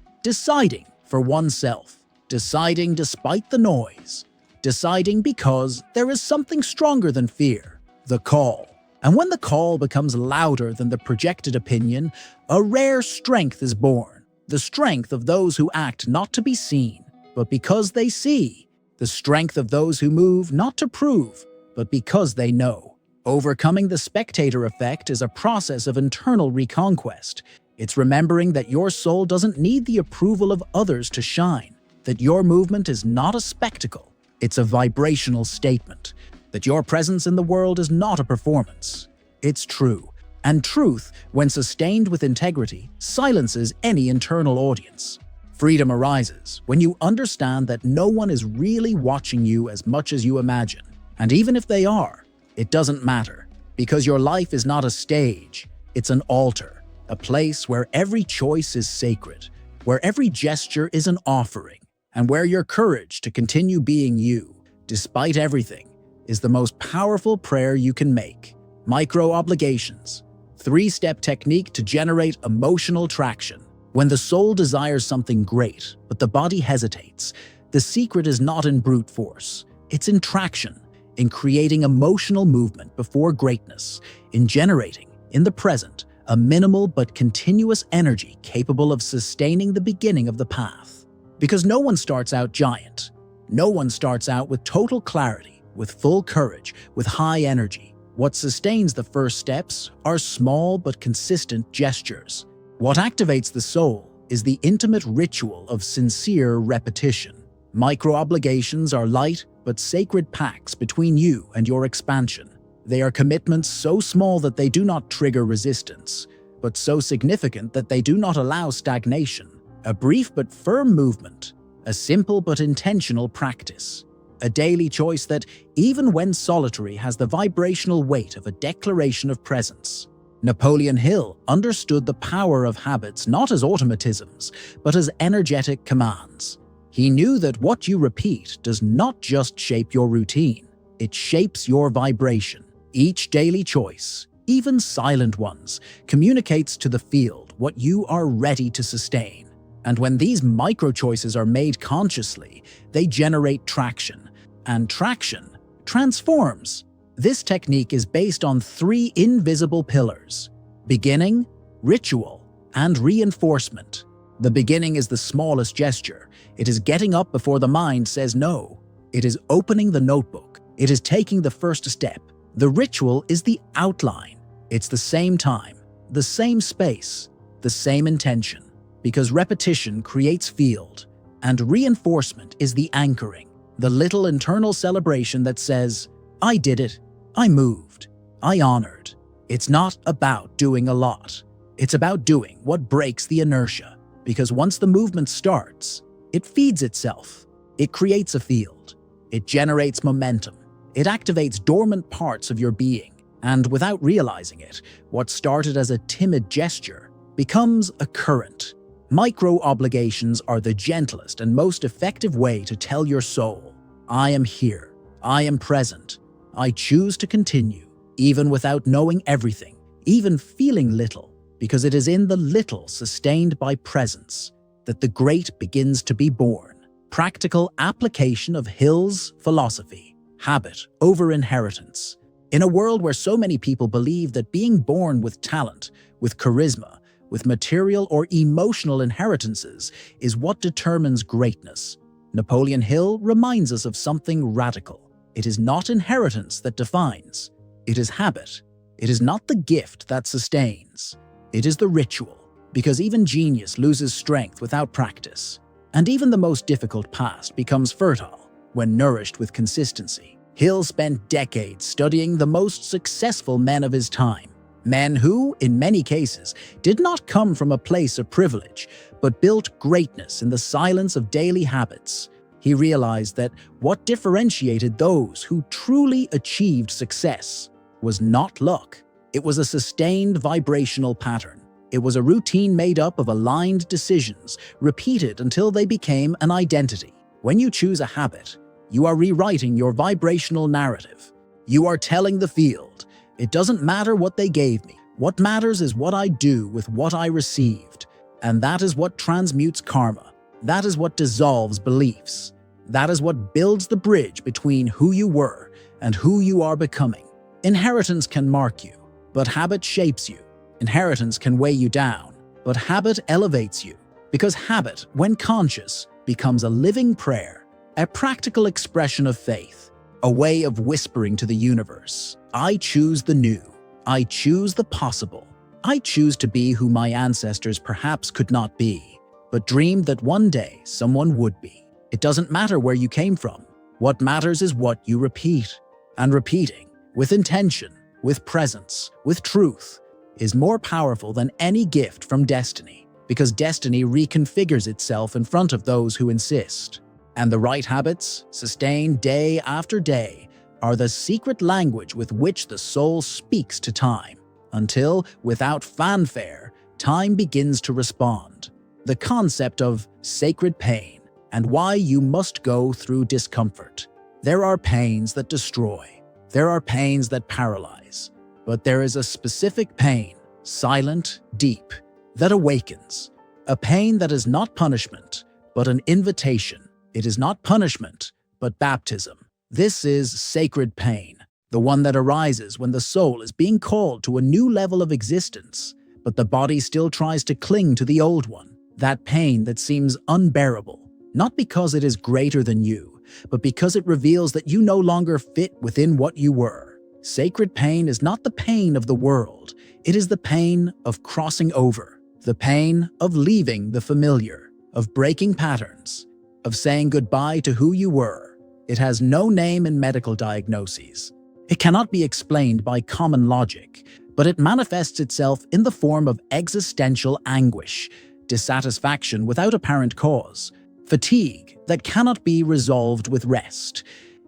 for oneself, deciding despite the noise, deciding because there is something stronger than fear, the call. And when the call becomes louder than the projected opinion, a rare strength is born, the strength of those who act not to be seen, but because they see, the strength of those who move not to prove, but because they know. Overcoming the spectator effect is a process of internal reconquest. It's remembering that your soul doesn't need the approval of others to shine, that your movement is not a spectacle, it's a vibrational statement, that your presence in the world is not a performance. It's true, and truth, when sustained with integrity, silences any internal audience. Freedom arises when you understand that no one is really watching you as much as you imagine, and even if they are, it doesn't matter, because your life is not a stage, it's an altar. A place where every choice is sacred, where every gesture is an offering, and where your courage to continue being you, despite everything, is the most powerful prayer you can make. Micro-obligations. 3-step technique to generate emotional traction. When the soul desires something great, but the body hesitates, the secret is not in brute force. It's in traction. in creating emotional movement before greatness, in generating, in the present, a minimal but continuous energy capable of sustaining the beginning of the path. Because no one starts out giant. No one starts out with total clarity, with full courage, with high energy. What sustains the first steps are small but consistent gestures. What activates the soul is the intimate ritual of sincere repetition. Micro-obligations are light but sacred pacts between you and your expansion. They are commitments so small that they do not trigger resistance, but so significant that they do not allow stagnation. A brief but firm movement, a simple but intentional practice. A daily choice that, even when solitary, has the vibrational weight of a declaration of presence. Napoleon Hill understood the power of habits not as automatisms, but as energetic commands. He knew that what you repeat does not just shape your routine, it shapes your vibration. Each daily choice, even silent ones, communicates to the field what you are ready to sustain. And when these micro-choices are made consciously, they generate traction, and traction transforms. This technique is based on 3 invisible pillars: beginning, ritual, and reinforcement. The beginning is the smallest gesture. It is getting up before the mind says no. It is opening the notebook. It is taking the first step. The ritual is the outline. It's the same time, the same space, the same intention. Because repetition creates field, and reinforcement is the anchoring, the little internal celebration that says, I did it, I moved, I honored. It's not about doing a lot. It's about doing what breaks the inertia, because once the movement starts, it feeds itself. It creates a field. It generates momentum. It activates dormant parts of your being, and without realizing it, what started as a timid gesture becomes a current. Micro-obligations are the gentlest and most effective way to tell your soul, I am here, I am present, I choose to continue, even without knowing everything, even feeling little, because it is in the little sustained by presence that the great begins to be born. Practical application of Hill's philosophy, habit over inheritance. In a world where so many people believe that being born with talent, with charisma, with material or emotional inheritances is what determines greatness, Napoleon Hill reminds us of something radical. It is not inheritance that defines. It is habit. It is not the gift that sustains. It is the ritual, because even genius loses strength without practice, and even the most difficult past becomes fertile when nourished with consistency. Hill spent decades studying the most successful men of his time. Men who, in many cases, did not come from a place of privilege, but built greatness in the silence of daily habits. He realized that what differentiated those who truly achieved success was not luck. It was a sustained vibrational pattern. It was a routine made up of aligned decisions, repeated until they became an identity. When you choose a habit, you are rewriting your vibrational narrative. You are telling the field, it doesn't matter what they gave me. What matters is what I do with what I received. And that is what transmutes karma. That is what dissolves beliefs. That is what builds the bridge between who you were and who you are becoming. Inheritance can mark you, but habit shapes you. Inheritance can weigh you down, but habit elevates you. Because habit, when conscious, becomes a living prayer, a practical expression of faith, a way of whispering to the universe, I choose the new. I choose the possible. I choose to be who my ancestors perhaps could not be, but dreamed that one day someone would be. It doesn't matter where you came from. What matters is what you repeat. And repeating, with intention, with presence, with truth, is more powerful than any gift from destiny, because destiny reconfigures itself in front of those who insist. And the right habits, sustained day after day, are the secret language with which the soul speaks to time, until, without fanfare, time begins to respond. The concept of sacred pain and why you must go through discomfort. There are pains that destroy. There are pains that paralyze. But there is a specific pain, silent, deep, that awakens. A pain that is not punishment, but an invitation. It is not punishment, but baptism. This is sacred pain, the one that arises when the soul is being called to a new level of existence, but the body still tries to cling to the old one. That pain that seems unbearable, not because it is greater than you, but because it reveals that you no longer fit within what you were. Sacred pain is not the pain of the world, it is the pain of crossing over, the pain of leaving the familiar, of breaking patterns, of saying goodbye to who you were. It has no name in medical diagnoses. It cannot be explained by common logic, but it manifests itself in the form of existential anguish, dissatisfaction without apparent cause, fatigue that cannot be resolved with rest.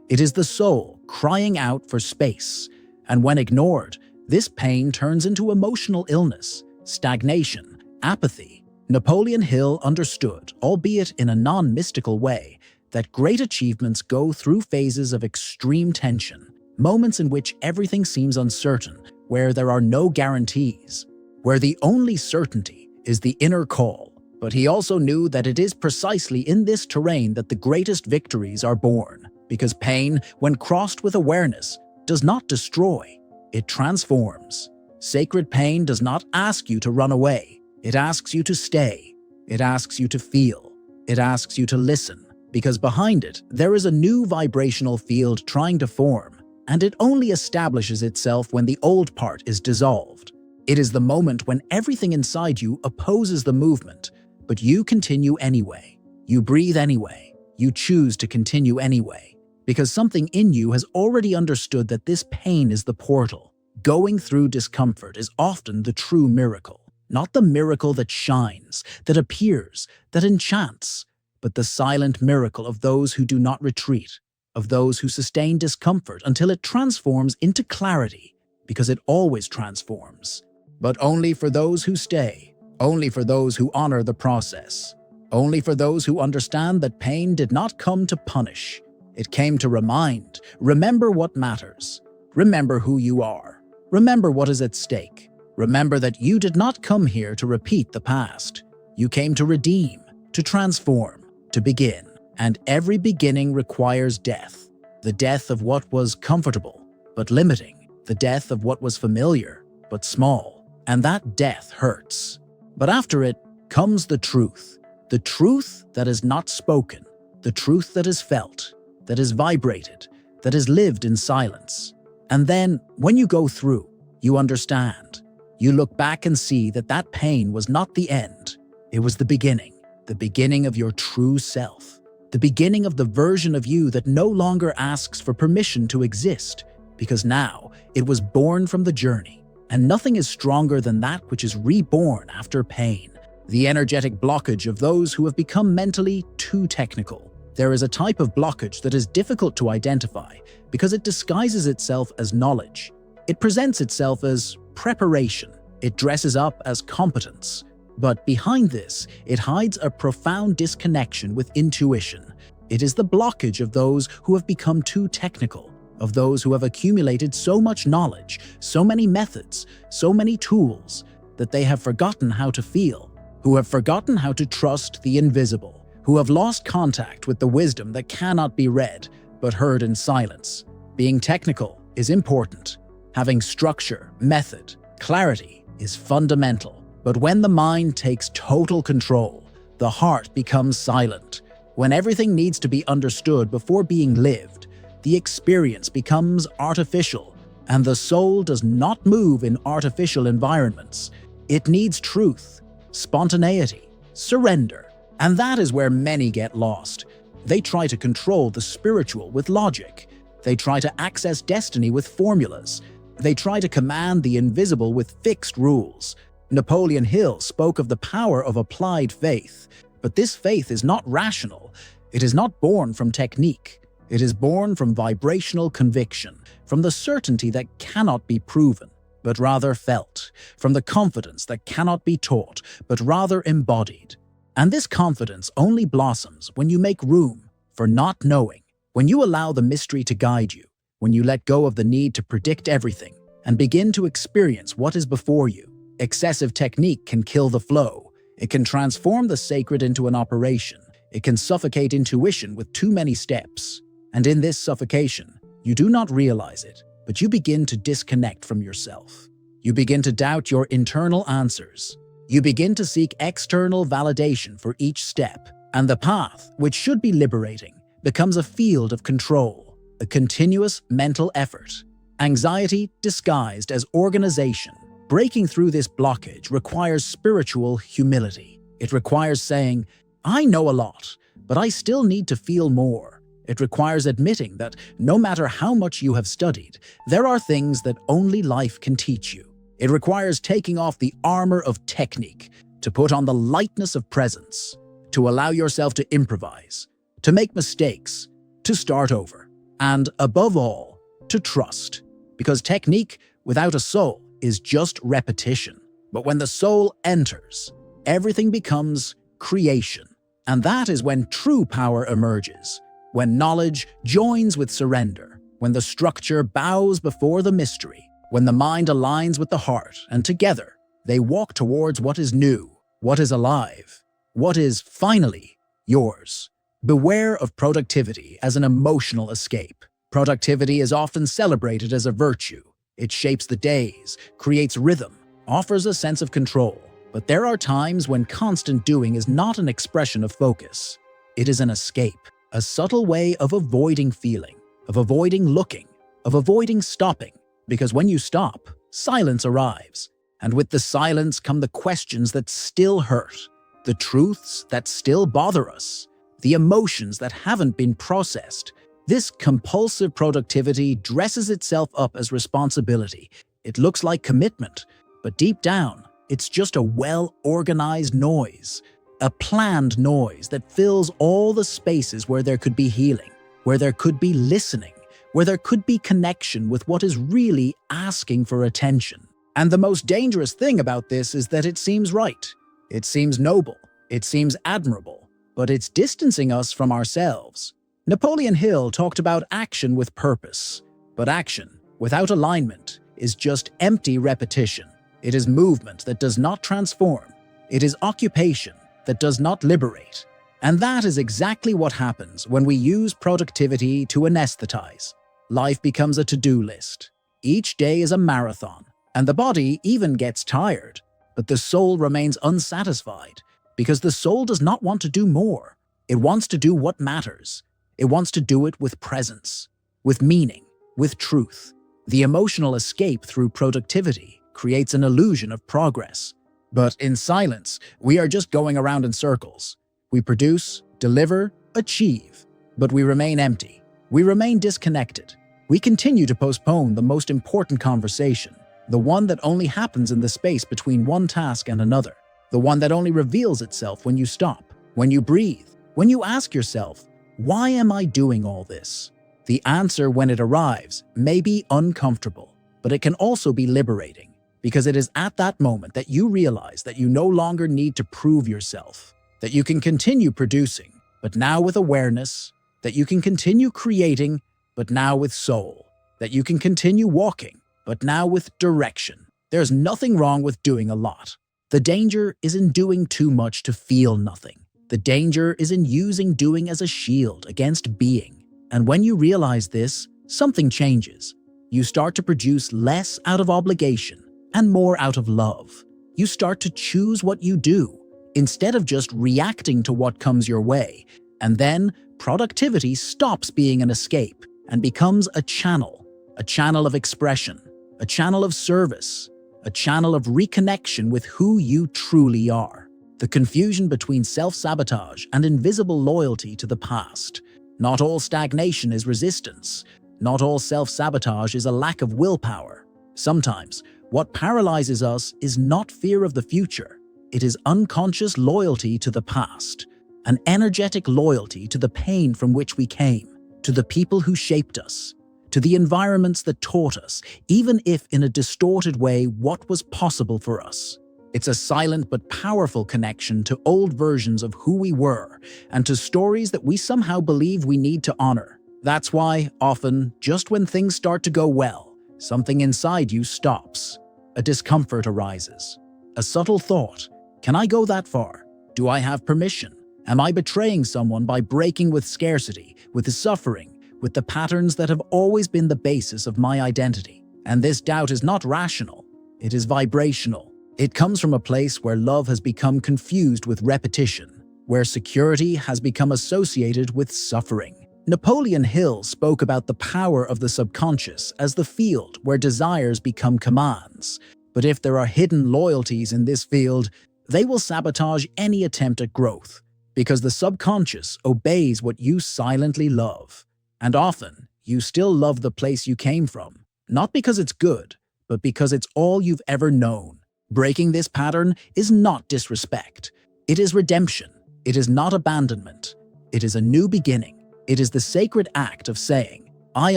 It is the soul crying out for space, and when ignored, this pain turns into emotional illness, stagnation, apathy. Napoleon Hill understood, albeit in a non-mystical way, that great achievements go through phases of extreme tension, moments in which everything seems uncertain, where there are no guarantees, where the only certainty is the inner call. But he also knew that it is precisely in this terrain that the greatest victories are born, because pain, when crossed with awareness, does not destroy, it transforms. Sacred pain does not ask you to run away. It asks you to stay. It asks you to feel. It asks you to listen, because behind it, there is a new vibrational field trying to form, and it only establishes itself when the old part is dissolved. It is the moment when everything inside you opposes the movement, but you continue anyway. You breathe anyway. You choose to continue anyway, because something in you has already understood that this pain is the portal. Going through discomfort is often the true miracle. Not the miracle that shines, that appears, that enchants, but the silent miracle of those who do not retreat, of those who sustain discomfort until it transforms into clarity, because it always transforms. But only for those who stay, only for those who honor the process, only for those who understand that pain did not come to punish. It came to remind. Remember what matters. Remember who you are. Remember what is at stake. Remember that you did not come here to repeat the past. You came to redeem, to transform, to begin. And every beginning requires death. The death of what was comfortable, but limiting. The death of what was familiar, but small. And that death hurts. But after it comes the truth that is not spoken, the truth that is felt, that is vibrated, that is lived in silence. And then, when you go through, you understand. You look back and see that that pain was not the end. It was the beginning of your true self, the beginning of the version of you that no longer asks for permission to exist, because now it was born from the journey, and nothing is stronger than that which is reborn after pain. The energetic blockage of those who have become mentally too technical. There is a type of blockage that is difficult to identify because it disguises itself as knowledge. It presents itself as preparation. It dresses up as competence. But behind this, it hides a profound disconnection with intuition. It is the blockage of those who have become too technical, of those who have accumulated so much knowledge, so many methods, so many tools, that they have forgotten how to feel, who have forgotten how to trust the invisible, who have lost contact with the wisdom that cannot be read, but heard in silence. Being technical is important. Having structure, method, clarity is fundamental. But when the mind takes total control, the heart becomes silent. When everything needs to be understood before being lived, the experience becomes artificial, and the soul does not move in artificial environments. It needs truth, spontaneity, surrender. And that is where many get lost. They try to control the spiritual with logic. They try to access destiny with formulas. They try to command the invisible with fixed rules. Napoleon Hill spoke of the power of applied faith, but this faith is not rational. It is not born from technique. It is born from vibrational conviction, from the certainty that cannot be proven, but rather felt, from the confidence that cannot be taught, but rather embodied. And this confidence only blossoms when you make room for not knowing, when you allow the mystery to guide you, when you let go of the need to predict everything and begin to experience what is before you. Excessive technique can kill the flow. It can transform the sacred into an operation. It can suffocate intuition with too many steps. And in this suffocation, you do not realize it, but you begin to disconnect from yourself. You begin to doubt your internal answers. You begin to seek external validation for each step, and the path, which should be liberating, becomes a field of control, a continuous mental effort. Anxiety disguised as organization. Breaking through this blockage requires spiritual humility. It requires saying, "I know a lot, but I still need to feel more." It requires admitting that no matter how much you have studied, there are things that only life can teach you. It requires taking off the armor of technique, to put on the lightness of presence, to allow yourself to improvise, to make mistakes, to start over, and above all, to trust. Because technique without a soul is just repetition. But when the soul enters, everything becomes creation. And that is when true power emerges, when knowledge joins with surrender, when the structure bows before the mystery, when the mind aligns with the heart, and together they walk towards what is new, what is alive, what is finally yours. Beware of productivity as an emotional escape. Productivity is often celebrated as a virtue. It shapes the days, creates rhythm, offers a sense of control. But there are times when constant doing is not an expression of focus. It is an escape, a subtle way of avoiding feeling, of avoiding looking, of avoiding stopping. Because when you stop, silence arrives. And with the silence come the questions that still hurt, the truths that still bother us, the emotions that haven't been processed. This compulsive productivity dresses itself up as responsibility. It looks like commitment, but deep down, it's just a well-organized noise, a planned noise that fills all the spaces where there could be healing, where there could be listening, where there could be connection with what is really asking for attention. And the most dangerous thing about this is that it seems right. It seems noble. It seems admirable. But it's distancing us from ourselves. Napoleon Hill talked about action with purpose. But action, without alignment, is just empty repetition. It is movement that does not transform. It is occupation that does not liberate. And that is exactly what happens when we use productivity to anesthetize. Life becomes a to-do list. Each day is a marathon, and the body even gets tired. But the soul remains unsatisfied, because the soul does not want to do more. It wants to do what matters. It wants to do it with presence, with meaning, with truth. The emotional escape through productivity creates an illusion of progress. But in silence, we are just going around in circles. We produce, deliver, achieve, but we remain empty. We remain disconnected. We continue to postpone the most important conversation, the one that only happens in the space between one task and another, the one that only reveals itself when you stop, when you breathe, when you ask yourself, why am I doing all this? The answer, when it arrives, may be uncomfortable, but it can also be liberating, because it is at that moment that you realize that you no longer need to prove yourself, that you can continue producing, but now with awareness, that you can continue creating, but now with soul, that you can continue walking, but now with direction. There's nothing wrong with doing a lot. The danger is in doing too much to feel nothing. The danger is in using doing as a shield against being. And when you realize this, something changes. You start to produce less out of obligation and more out of love. You start to choose what you do, instead of just reacting to what comes your way. And then productivity stops being an escape and becomes a channel of expression, a channel of service, a channel of reconnection with who you truly are. The confusion between self-sabotage and invisible loyalty to the past. Not all stagnation is resistance. Not all self-sabotage is a lack of willpower. Sometimes, what paralyzes us is not fear of the future. It is unconscious loyalty to the past, an energetic loyalty to the pain from which we came, to the people who shaped us, to the environments that taught us, even if in a distorted way, what was possible for us. It's a silent but powerful connection to old versions of who we were and to stories that we somehow believe we need to honor. That's why, often, just when things start to go well, something inside you stops. A discomfort arises. A subtle thought. Can I go that far? Do I have permission? Am I betraying someone by breaking with scarcity, with suffering, with the patterns that have always been the basis of my identity. And this doubt is not rational, it is vibrational. It comes from a place where love has become confused with repetition, where security has become associated with suffering. Napoleon Hill spoke about the power of the subconscious as the field where desires become commands. But if there are hidden loyalties in this field, they will sabotage any attempt at growth, because the subconscious obeys what you silently love. And often, you still love the place you came from, not because it's good, but because it's all you've ever known. Breaking this pattern is not disrespect. It is redemption. It is not abandonment. It is a new beginning. It is the sacred act of saying, I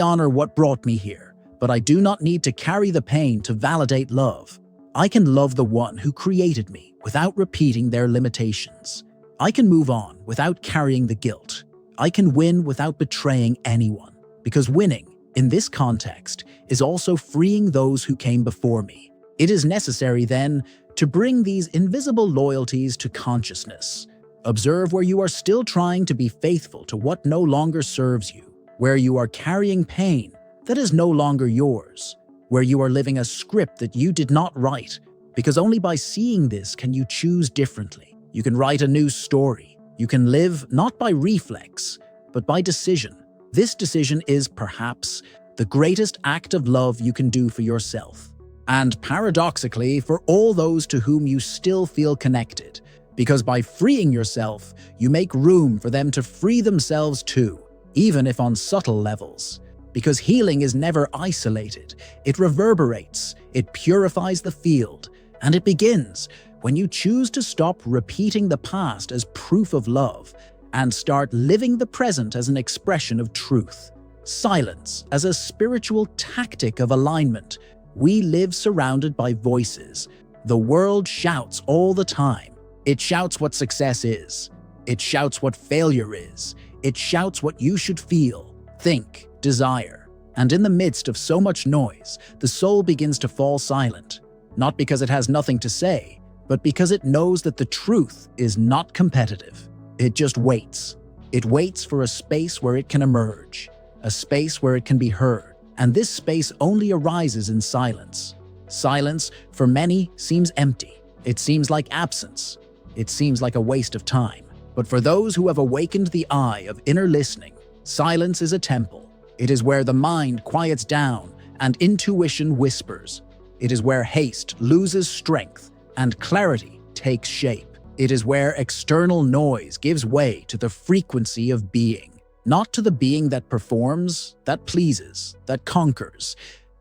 honor what brought me here, but I do not need to carry the pain to validate love. I can love the one who created me without repeating their limitations. I can move on without carrying the guilt. I can win without betraying anyone, because winning, in this context, is also freeing those who came before me. It is necessary, then, to bring these invisible loyalties to consciousness. Observe where you are still trying to be faithful to what no longer serves you, where you are carrying pain that is no longer yours, where you are living a script that you did not write, because only by seeing this can you choose differently. You can write a new story. You can live not by reflex, but by decision. This decision is, perhaps, the greatest act of love you can do for yourself, and paradoxically, for all those to whom you still feel connected. Because by freeing yourself, you make room for them to free themselves too, even if on subtle levels. Because healing is never isolated, it reverberates, it purifies the field, and it begins when you choose to stop repeating the past as proof of love and start living the present as an expression of truth. Silence as a spiritual tactic of alignment. We live surrounded by voices. The world shouts all the time. It shouts what success is. It shouts what failure is. It shouts what you should feel, think, desire. And in the midst of so much noise, the soul begins to fall silent, not because it has nothing to say, but because it knows that the truth is not competitive. It just waits. It waits for a space where it can emerge, a space where it can be heard. And this space only arises in silence. Silence, for many, seems empty. It seems like absence. It seems like a waste of time. But for those who have awakened the eye of inner listening, silence is a temple. It is where the mind quiets down and intuition whispers. It is where haste loses strength and clarity takes shape. It is where external noise gives way to the frequency of being. Not to the being that performs, that pleases, that conquers,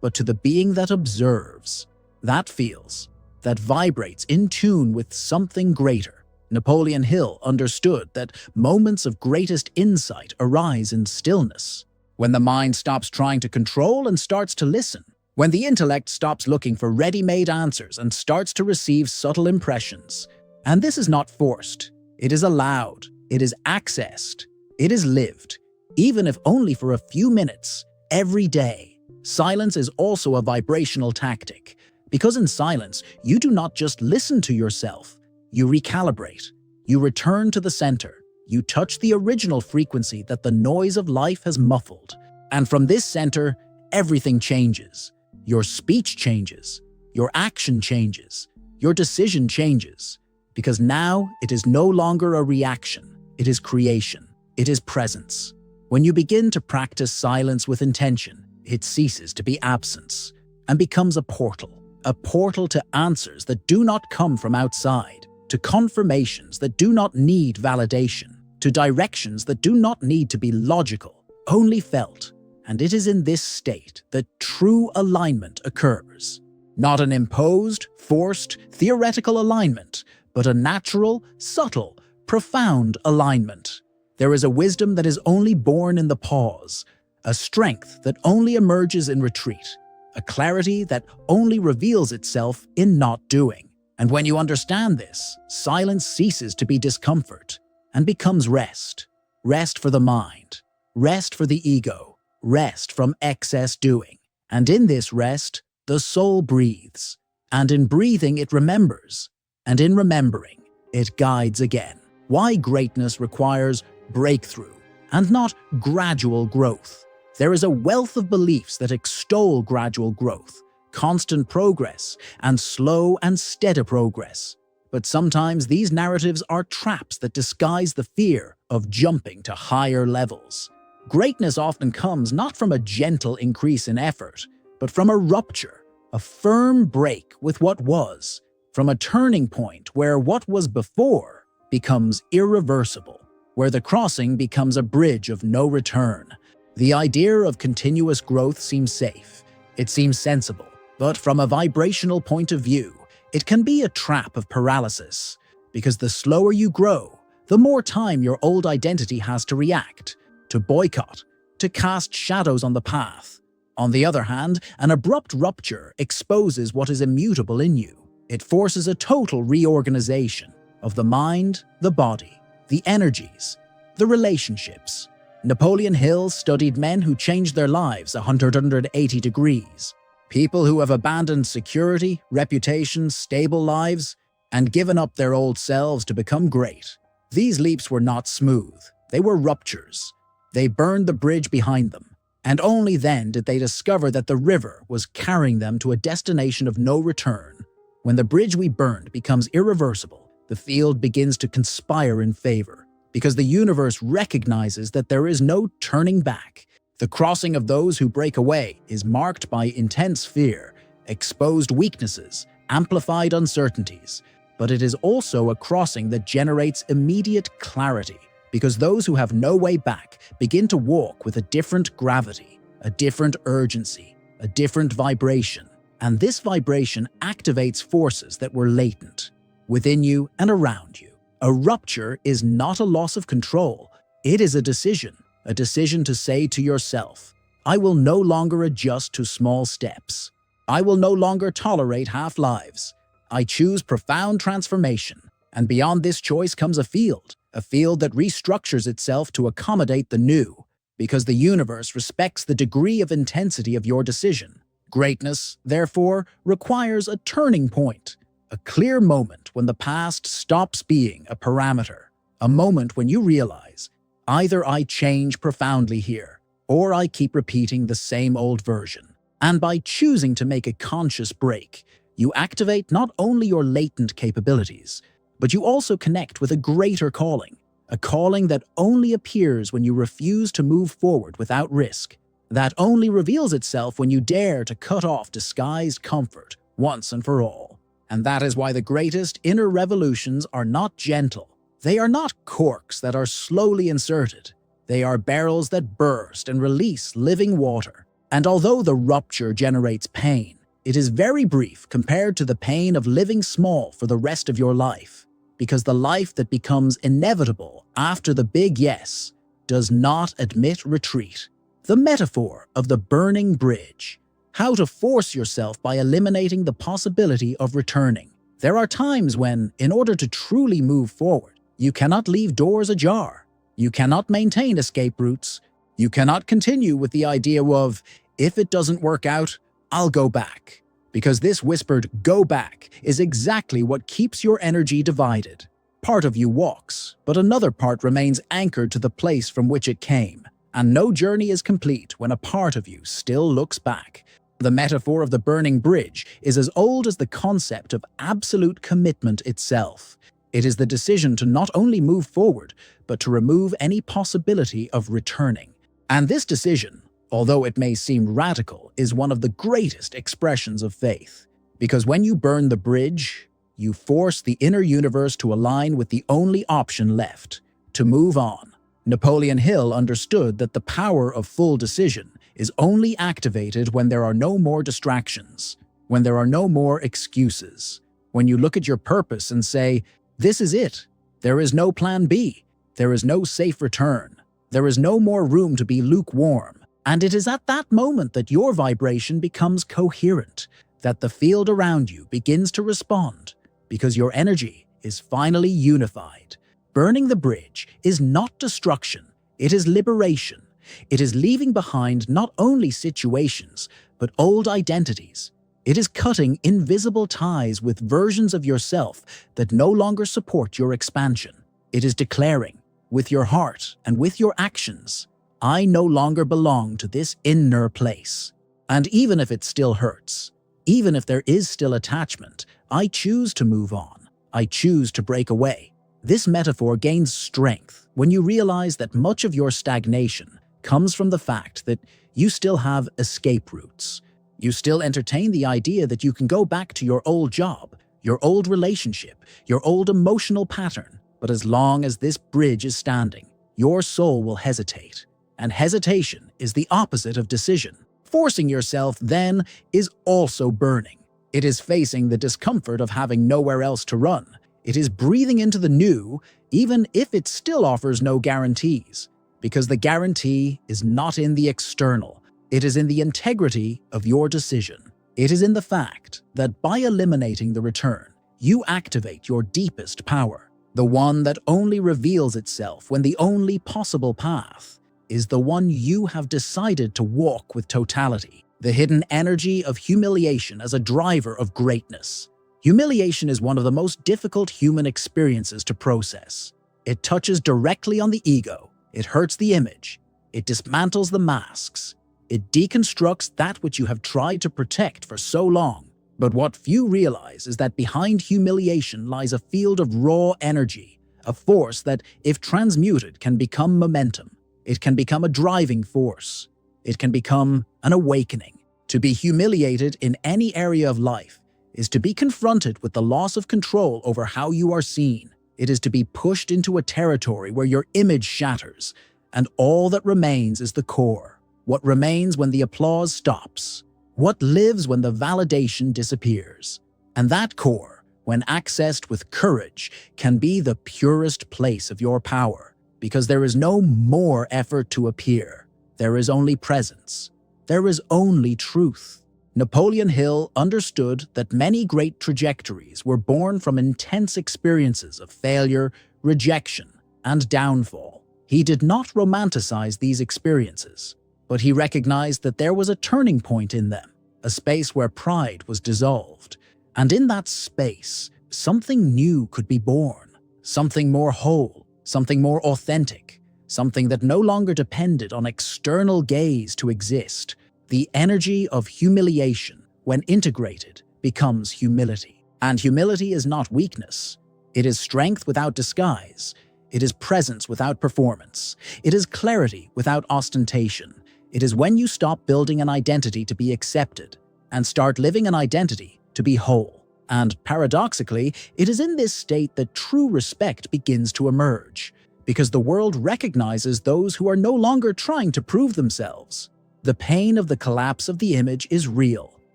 but to the being that observes, that feels, that vibrates in tune with something greater. Napoleon Hill understood that moments of greatest insight arise in stillness, when the mind stops trying to control and starts to listen, when the intellect stops looking for ready-made answers and starts to receive subtle impressions. And this is not forced. It is allowed. It is accessed. It is lived, even if only for a few minutes, every day. Silence is also a vibrational tactic. Because in silence, you do not just listen to yourself, you recalibrate, you return to the center, you touch the original frequency that the noise of life has muffled. And from this center, everything changes. Your speech changes, your action changes, your decision changes. Because now it is no longer a reaction, it is creation, it is presence. When you begin to practice silence with intention, it ceases to be absence and becomes a portal to answers that do not come from outside, to confirmations that do not need validation, to directions that do not need to be logical, only felt. And it is in this state that true alignment occurs. Not an imposed, forced, theoretical alignment, but a natural, subtle, profound alignment. There is a wisdom that is only born in the pause, a strength that only emerges in retreat, a clarity that only reveals itself in not doing. And when you understand this, silence ceases to be discomfort and becomes rest. Rest for the mind, rest for the ego, rest from excess doing. And in this rest, the soul breathes. And in breathing, it remembers. And in remembering, it guides again. Why greatness requires breakthrough and not gradual growth. There is a wealth of beliefs that extol gradual growth, constant progress, and slow and steady progress. But sometimes these narratives are traps that disguise the fear of jumping to higher levels. Greatness often comes not from a gentle increase in effort, but from a rupture, a firm break with what was, from a turning point where what was before becomes irreversible, where the crossing becomes a bridge of no return. The idea of continuous growth seems safe, it seems sensible, but from a vibrational point of view, it can be a trap of paralysis, because the slower you grow, the more time your old identity has to react, to boycott, to cast shadows on the path. On the other hand, an abrupt rupture exposes what is immutable in you. It forces a total reorganization of the mind, the body, the energies, the relationships. Napoleon Hill studied men who changed their lives 180 degrees. People who have abandoned security, reputation, stable lives, and given up their old selves to become great. These leaps were not smooth. They were ruptures. They burned the bridge behind them, and only then did they discover that the river was carrying them to a destination of no return. When the bridge we burned becomes irreversible, the field begins to conspire in favor, because the universe recognizes that there is no turning back. The crossing of those who break away is marked by intense fear, exposed weaknesses, amplified uncertainties, but it is also a crossing that generates immediate clarity, because those who have no way back begin to walk with a different gravity, a different urgency, a different vibration, and this vibration activates forces that were latent, within you and around you. A rupture is not a loss of control, it is a decision to say to yourself, I will no longer adjust to small steps. I will no longer tolerate half-lives. I choose profound transformation, and beyond this choice comes a field that restructures itself to accommodate the new, because the universe respects the degree of intensity of your decision. Greatness, therefore, requires a turning point, a clear moment when the past stops being a parameter, a moment when you realize, either I change profoundly here, or I keep repeating the same old version. And by choosing to make a conscious break, you activate not only your latent capabilities, but you also connect with a greater calling, a calling that only appears when you refuse to move forward without risk, that only reveals itself when you dare to cut off disguised comfort once and for all. And that is why the greatest inner revolutions are not gentle. They are not corks that are slowly inserted. They are barrels that burst and release living water. And although the rupture generates pain, it is very brief compared to the pain of living small for the rest of your life, because the life that becomes inevitable after the big yes does not admit retreat. The metaphor of the burning bridge. How to force yourself by eliminating the possibility of returning. There are times when, in order to truly move forward, you cannot leave doors ajar. You cannot maintain escape routes. You cannot continue with the idea of, if it doesn't work out, I'll go back. Because this whispered go back is exactly what keeps your energy divided. Part of you walks, but another part remains anchored to the place from which it came. And no journey is complete when a part of you still looks back. The metaphor of the burning bridge is as old as the concept of absolute commitment itself. It is the decision to not only move forward, but to remove any possibility of returning. And this decision, although it may seem radical, is one of the greatest expressions of faith. Because when you burn the bridge, you force the inner universe to align with the only option left, to move on. Napoleon Hill understood that the power of full decision is only activated when there are no more distractions, when there are no more excuses, when you look at your purpose and say, this is it. There is no plan B. There is no safe return. There is no more room to be lukewarm. And it is at that moment that your vibration becomes coherent, that the field around you begins to respond, because your energy is finally unified. Burning the bridge is not destruction, it is liberation. It is leaving behind not only situations, but old identities. It is cutting invisible ties with versions of yourself that no longer support your expansion. It is declaring, with your heart and with your actions, I no longer belong to this inner place. And even if it still hurts, even if there is still attachment, I choose to move on. I choose to break away. This metaphor gains strength when you realize that much of your stagnation comes from the fact that you still have escape routes. You still entertain the idea that you can go back to your old job, your old relationship, your old emotional pattern. But as long as this bridge is standing, your soul will hesitate. And hesitation is the opposite of decision. Forcing yourself, then, is also burning. It is facing the discomfort of having nowhere else to run. It is breathing into the new, even if it still offers no guarantees. Because the guarantee is not in the external. It is in the integrity of your decision. It is in the fact that by eliminating the return, you activate your deepest power. The one that only reveals itself when the only possible path is the one you have decided to walk with totality. The hidden energy of humiliation as a driver of greatness. Humiliation is one of the most difficult human experiences to process. It touches directly on the ego. It hurts the image. It dismantles the masks. It deconstructs that which you have tried to protect for so long. But what few realize is that behind humiliation lies a field of raw energy, a force that, if transmuted, can become momentum. It can become a driving force. It can become an awakening. To be humiliated in any area of life is to be confronted with the loss of control over how you are seen. It is to be pushed into a territory where your image shatters, and all that remains is the core. What remains when the applause stops. What lives when the validation disappears. And that core, when accessed with courage, can be the purest place of your power. Because there is no more effort to appear. There is only presence. There is only truth. Napoleon Hill understood that many great trajectories were born from intense experiences of failure, rejection, and downfall. He did not romanticize these experiences, but he recognized that there was a turning point in them, a space where pride was dissolved. And in that space, something new could be born, something more whole, something more authentic, something that no longer depended on external gaze to exist. The energy of humiliation, when integrated, becomes humility. And humility is not weakness. It is strength without disguise. It is presence without performance. It is clarity without ostentation. It is when you stop building an identity to be accepted and start living an identity to be whole. And paradoxically, it is in this state that true respect begins to emerge, because the world recognizes those who are no longer trying to prove themselves. The pain of the collapse of the image is real,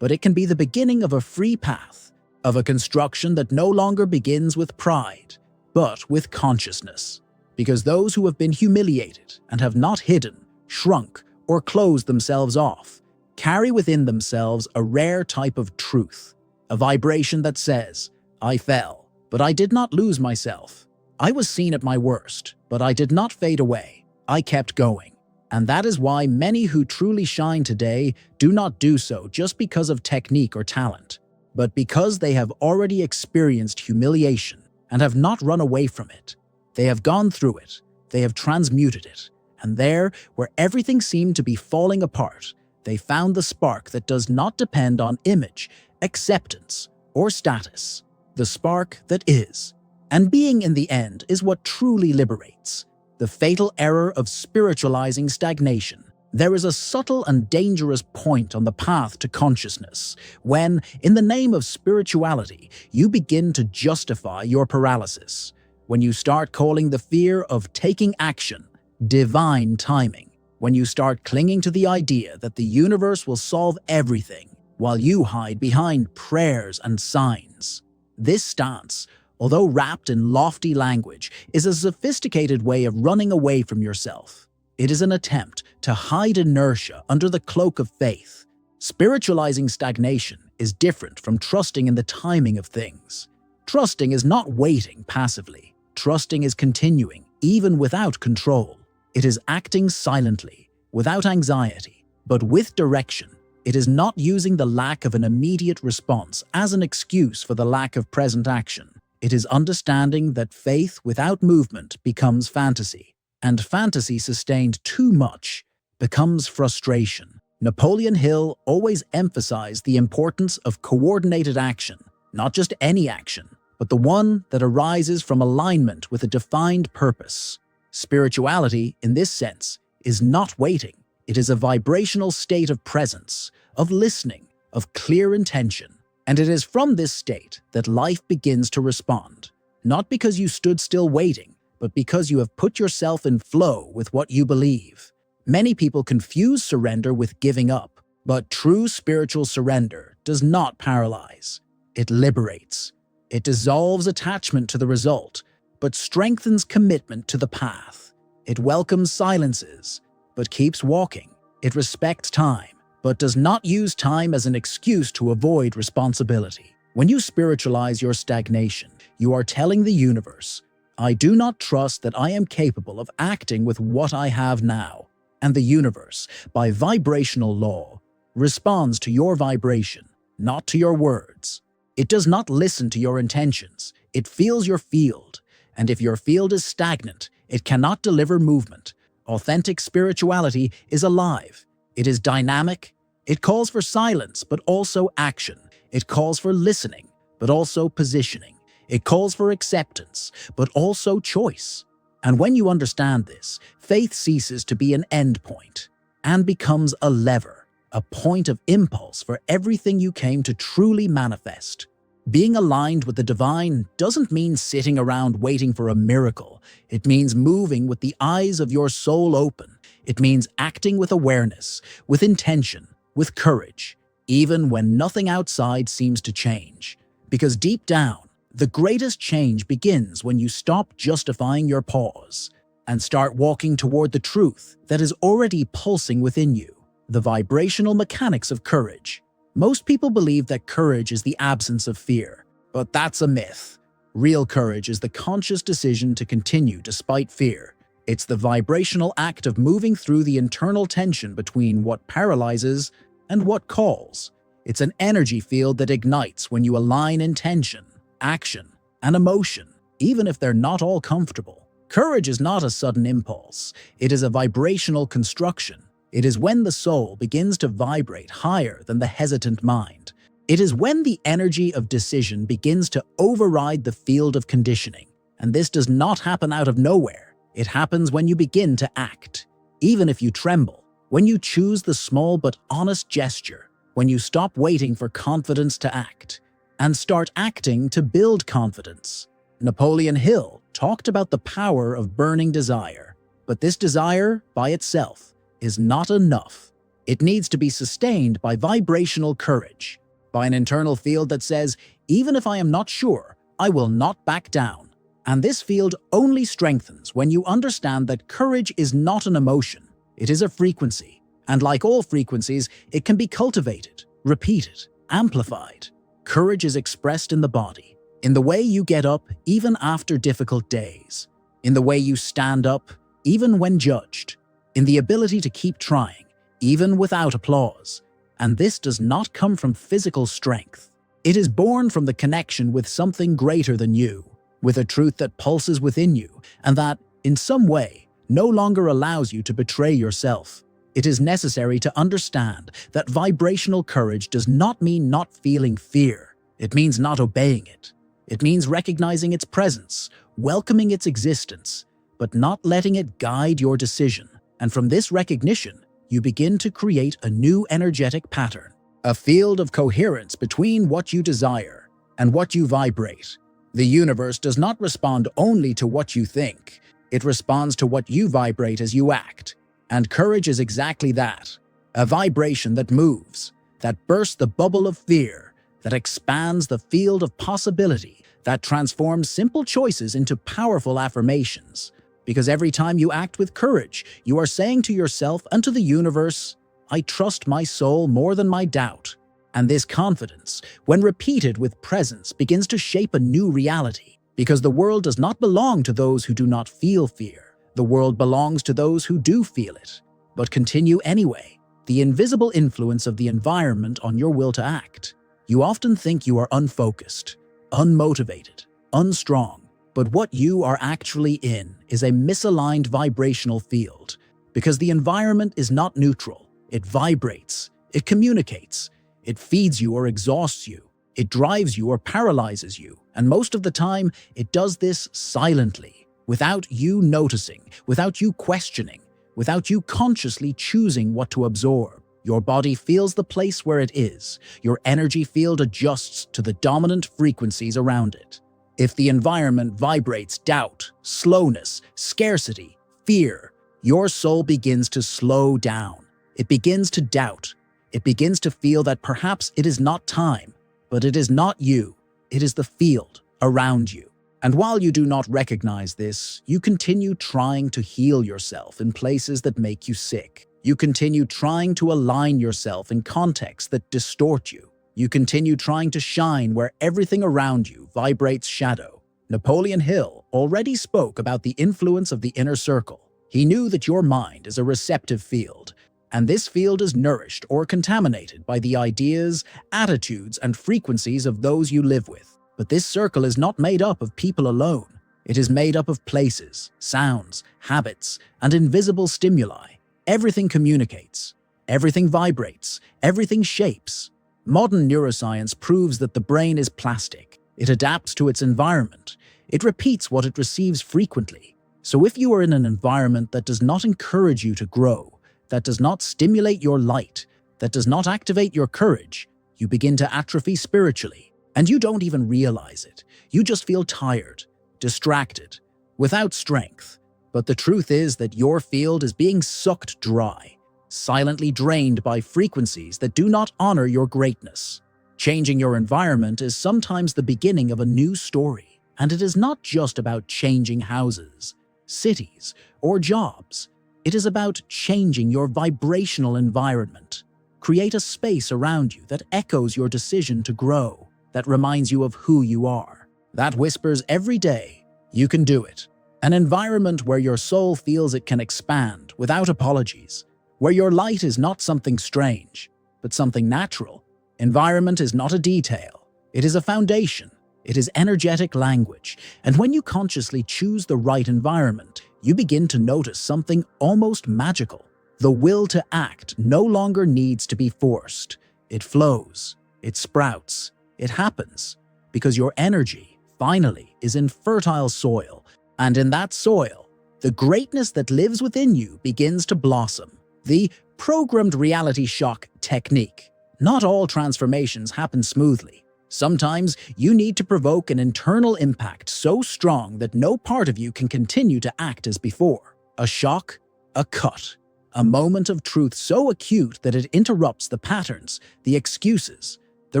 but it can be the beginning of a free path, of a construction that no longer begins with pride, but with consciousness. Because those who have been humiliated and have not hidden, shrunk, or closed themselves off, carry within themselves a rare type of truth. A vibration that says, I fell, but I did not lose myself. I was seen at my worst, but I did not fade away. I kept going. And that is why many who truly shine today do not do so just because of technique or talent, but because they have already experienced humiliation and have not run away from it. They have gone through it. They have transmuted it. And there, where everything seemed to be falling apart, they found the spark that does not depend on image, acceptance, or status, the spark that is. And being in the end is what truly liberates. The fatal error of spiritualizing stagnation. There is a subtle and dangerous point on the path to consciousness when, in the name of spirituality, you begin to justify your paralysis. When you start calling the fear of taking action divine timing. When you start clinging to the idea that the universe will solve everything, while you hide behind prayers and signs. This stance, although wrapped in lofty language, is a sophisticated way of running away from yourself. It is an attempt to hide inertia under the cloak of faith. Spiritualizing stagnation is different from trusting in the timing of things. Trusting is not waiting passively. Trusting is continuing, even without control. It is acting silently, without anxiety, but with direction. It is not using the lack of an immediate response as an excuse for the lack of present action. It is understanding that faith without movement becomes fantasy, and fantasy sustained too much becomes frustration. Napoleon Hill always emphasized the importance of coordinated action, not just any action, but the one that arises from alignment with a defined purpose. Spirituality, in this sense, is not waiting. It is a vibrational state of presence, of listening, of clear intention. And it is from this state that life begins to respond, not because you stood still waiting, but because you have put yourself in flow with what you believe. Many people confuse surrender with giving up, but true spiritual surrender does not paralyze. It liberates. It dissolves attachment to the result, but strengthens commitment to the path. It welcomes silences, but keeps walking. It respects time, but does not use time as an excuse to avoid responsibility. When you spiritualize your stagnation, you are telling the universe, I do not trust that I am capable of acting with what I have now. And the universe, by vibrational law, responds to your vibration, not to your words. It does not listen to your intentions. It feels your field. And if your field is stagnant, it cannot deliver movement. Authentic spirituality is alive. It is dynamic. It calls for silence, but also action. It calls for listening, but also positioning. It calls for acceptance, but also choice. And when you understand this, faith ceases to be an endpoint and becomes a lever, a point of impulse for everything you came to truly manifest. Being aligned with the divine doesn't mean sitting around waiting for a miracle. It means moving with the eyes of your soul open. It means acting with awareness, with intention, with courage, even when nothing outside seems to change. Because deep down, the greatest change begins when you stop justifying your pause and start walking toward the truth that is already pulsing within you. The vibrational mechanics of courage. Most people believe that courage is the absence of fear, but that's a myth. Real courage is the conscious decision to continue despite fear. It's the vibrational act of moving through the internal tension between what paralyzes and what calls. It's an energy field that ignites when you align intention, action, and emotion, even if they're not all comfortable. Courage is not a sudden impulse. It is a vibrational construction. It is when the soul begins to vibrate higher than the hesitant mind. It is when the energy of decision begins to override the field of conditioning. And this does not happen out of nowhere. It happens when you begin to act. Even if you tremble, when you choose the small but honest gesture, when you stop waiting for confidence to act, and start acting to build confidence. Napoleon Hill talked about the power of burning desire, but this desire, by itself, is not enough. It needs to be sustained by vibrational courage, by an internal field that says, even if I am not sure, I will not back down. And this field only strengthens when you understand that courage is not an emotion, it is a frequency. And like all frequencies, it can be cultivated, repeated, amplified. Courage is expressed in the body, in the way you get up even after difficult days, in the way you stand up even when judged, in the ability to keep trying, even without applause. And this does not come from physical strength. It is born from the connection with something greater than you, with a truth that pulses within you and that, in some way, no longer allows you to betray yourself. It is necessary to understand that vibrational courage does not mean not feeling fear. It means not obeying it. It means recognizing its presence, welcoming its existence, but not letting it guide your decision. And from this recognition, you begin to create a new energetic pattern, a field of coherence between what you desire and what you vibrate. The universe does not respond only to what you think. It responds to what you vibrate as you act. And courage is exactly that, a vibration that moves, that bursts the bubble of fear, that expands the field of possibility, that transforms simple choices into powerful affirmations. Because every time you act with courage, you are saying to yourself and to the universe, I trust my soul more than my doubt. And this confidence, when repeated with presence, begins to shape a new reality. Because the world does not belong to those who do not feel fear. The world belongs to those who do feel it, but continue anyway. The invisible influence of the environment on your will to act. You often think you are unfocused, unmotivated, unstrong, But what you are actually in is a misaligned vibrational field, because the environment is not neutral. It vibrates, it communicates, it feeds you or exhausts you, it drives you or paralyzes you, and most of the time, it does this silently, without you noticing, without you questioning, without you consciously choosing what to absorb. Your body feels the place where it is. Your energy field adjusts to the dominant frequencies around it. If the environment vibrates doubt, slowness, scarcity, fear, your soul begins to slow down. It begins to doubt. It begins to feel that perhaps it is not time, but it is not you. It is the field around you. And while you do not recognize this, you continue trying to heal yourself in places that make you sick. You continue trying to align yourself in contexts that distort you. You continue trying to shine where everything around you vibrates shadow. Napoleon Hill already spoke about the influence of the inner circle. He knew that your mind is a receptive field, and this field is nourished or contaminated by the ideas, attitudes, and frequencies of those you live with. But this circle is not made up of people alone. It is made up of places, sounds, habits, and invisible stimuli. Everything communicates, everything vibrates, everything shapes. Modern neuroscience proves that the brain is plastic. It adapts to its environment. It repeats what it receives frequently. So if you are in an environment that does not encourage you to grow, that does not stimulate your light, that does not activate your courage, you begin to atrophy spiritually. And you don't even realize it. You just feel tired, distracted, without strength. But the truth is that your field is being sucked dry, silently drained by frequencies that do not honor your greatness. Changing your environment is sometimes the beginning of a new story, and it is not just about changing houses, cities, or jobs. It is about changing your vibrational environment. Create a space around you that echoes your decision to grow, that reminds you of who you are, that whispers every day, "You can do it." An environment where your soul feels it can expand without apologies, where your light is not something strange, but something natural. Environment is not a detail, it is a foundation. It is energetic language, and when you consciously choose the right environment, you begin to notice something almost magical. The will to act no longer needs to be forced. It flows, it sprouts, it happens, because your energy, finally, is in fertile soil. And in that soil, the greatness that lives within you begins to blossom. The programmed reality shock technique. Not all transformations happen smoothly. Sometimes you need to provoke an internal impact so strong that no part of you can continue to act as before. A shock, a cut, a moment of truth so acute that it interrupts the patterns, the excuses, the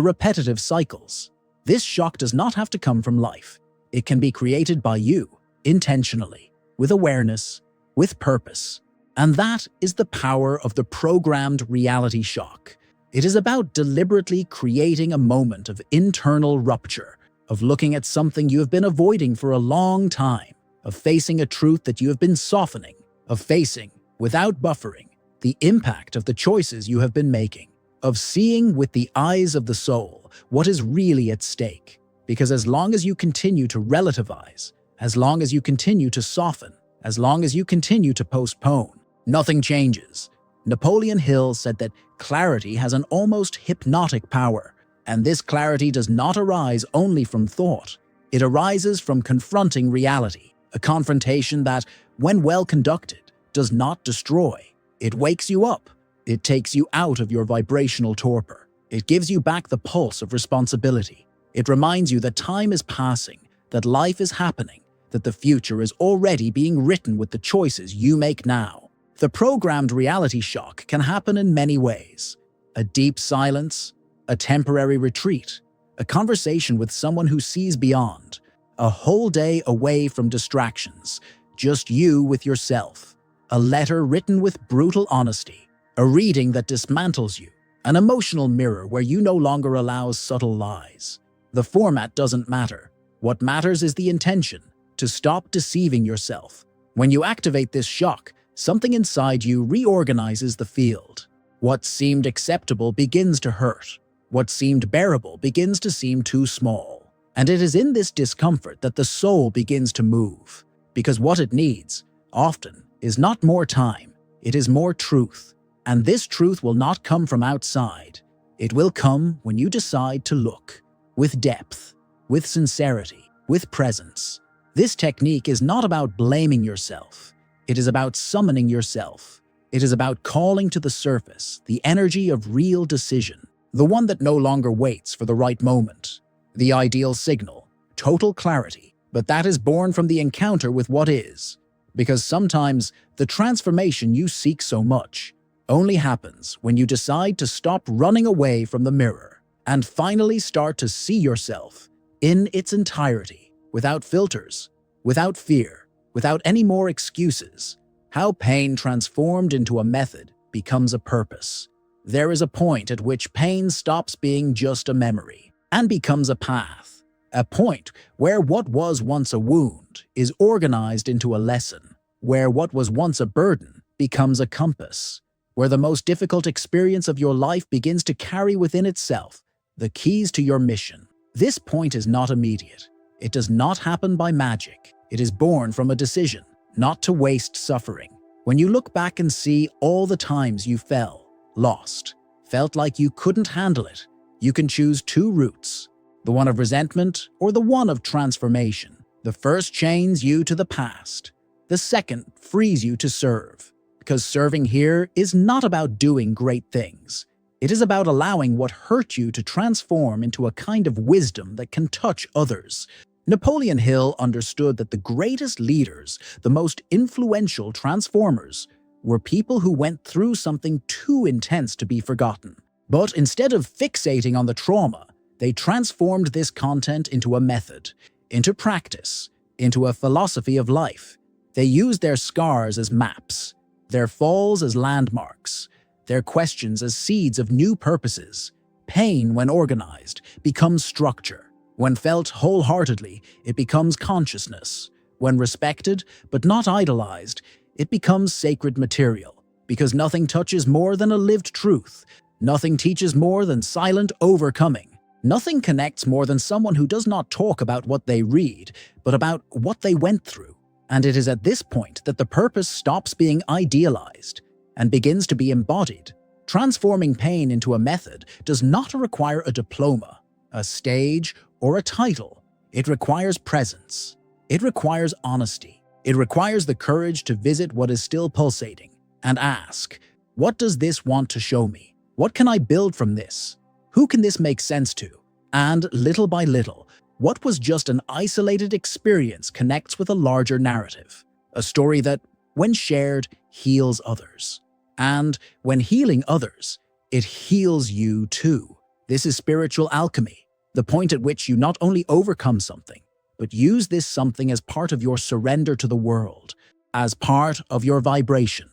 repetitive cycles. This shock does not have to come from life. It can be created by you. Intentionally, with awareness, with purpose. And that is the power of the programmed reality shock. It is about deliberately creating a moment of internal rupture, of looking at something you have been avoiding for a long time, of facing a truth that you have been softening, of facing, without buffering, the impact of the choices you have been making, of seeing with the eyes of the soul what is really at stake. Because as long as you continue to relativize, as long as you continue to soften, as long as you continue to postpone, nothing changes. Napoleon Hill said that clarity has an almost hypnotic power, and this clarity does not arise only from thought. It arises from confronting reality, a confrontation that, when well conducted, does not destroy. It wakes you up. It takes you out of your vibrational torpor. It gives you back the pulse of responsibility. It reminds you that time is passing, that life is happening, that the future is already being written with the choices you make now. The programmed reality shock can happen in many ways. A deep silence, a temporary retreat, a conversation with someone who sees beyond, a whole day away from distractions, just you with yourself, a letter written with brutal honesty, a reading that dismantles you, an emotional mirror where you no longer allow subtle lies. The format doesn't matter. What matters is the intention. To stop deceiving yourself. When you activate this shock, something inside you reorganizes the field. What seemed acceptable begins to hurt. What seemed bearable begins to seem too small. And it is in this discomfort that the soul begins to move, because what it needs, often, is not more time, it is more truth. And this truth will not come from outside. It will come when you decide to look, with depth, with sincerity, with presence. This technique is not about blaming yourself. It is about summoning yourself. It is about calling to the surface the energy of real decision, the one that no longer waits for the right moment. The ideal signal, total clarity, but that is born from the encounter with what is. Because sometimes the transformation you seek so much only happens when you decide to stop running away from the mirror and finally start to see yourself in its entirety, without filters, without fear, without any more excuses. How pain transformed into a method becomes a purpose. There is a point at which pain stops being just a memory and becomes a path. A point where what was once a wound is organized into a lesson, where what was once a burden becomes a compass, where the most difficult experience of your life begins to carry within itself the keys to your mission. This point is not immediate. It does not happen by magic. It is born from a decision not to waste suffering. When you look back and see all the times you fell, lost, felt like you couldn't handle it, you can choose two routes, the one of resentment or the one of transformation. The first chains you to the past. The second frees you to serve. Because serving here is not about doing great things. It is about allowing what hurt you to transform into a kind of wisdom that can touch others. Napoleon Hill understood that the greatest leaders, the most influential transformers, were people who went through something too intense to be forgotten. But instead of fixating on the trauma, they transformed this content into a method, into practice, into a philosophy of life. They used their scars as maps, their falls as landmarks, their questions as seeds of new purposes. Pain, when organized, becomes structure. When felt wholeheartedly, it becomes consciousness. When respected, but not idolized, it becomes sacred material. Because nothing touches more than a lived truth. Nothing teaches more than silent overcoming. Nothing connects more than someone who does not talk about what they read, but about what they went through. And it is at this point that the purpose stops being idealized and begins to be embodied. Transforming pain into a method does not require a diploma, a stage, or a title. It requires presence. It requires honesty. It requires the courage to visit what is still pulsating and ask, what does this want to show me? What can I build from this? Who can this make sense to? And little by little, what was just an isolated experience connects with a larger narrative, a story that, when shared, heals others. And when healing others, it heals you too. This is spiritual alchemy, the point at which you not only overcome something, but use this something as part of your surrender to the world, as part of your vibration,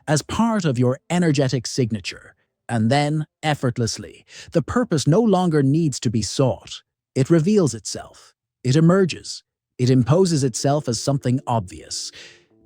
as part of your energetic signature. And then, effortlessly, the purpose no longer needs to be sought. It reveals itself. It emerges. It imposes itself as something obvious.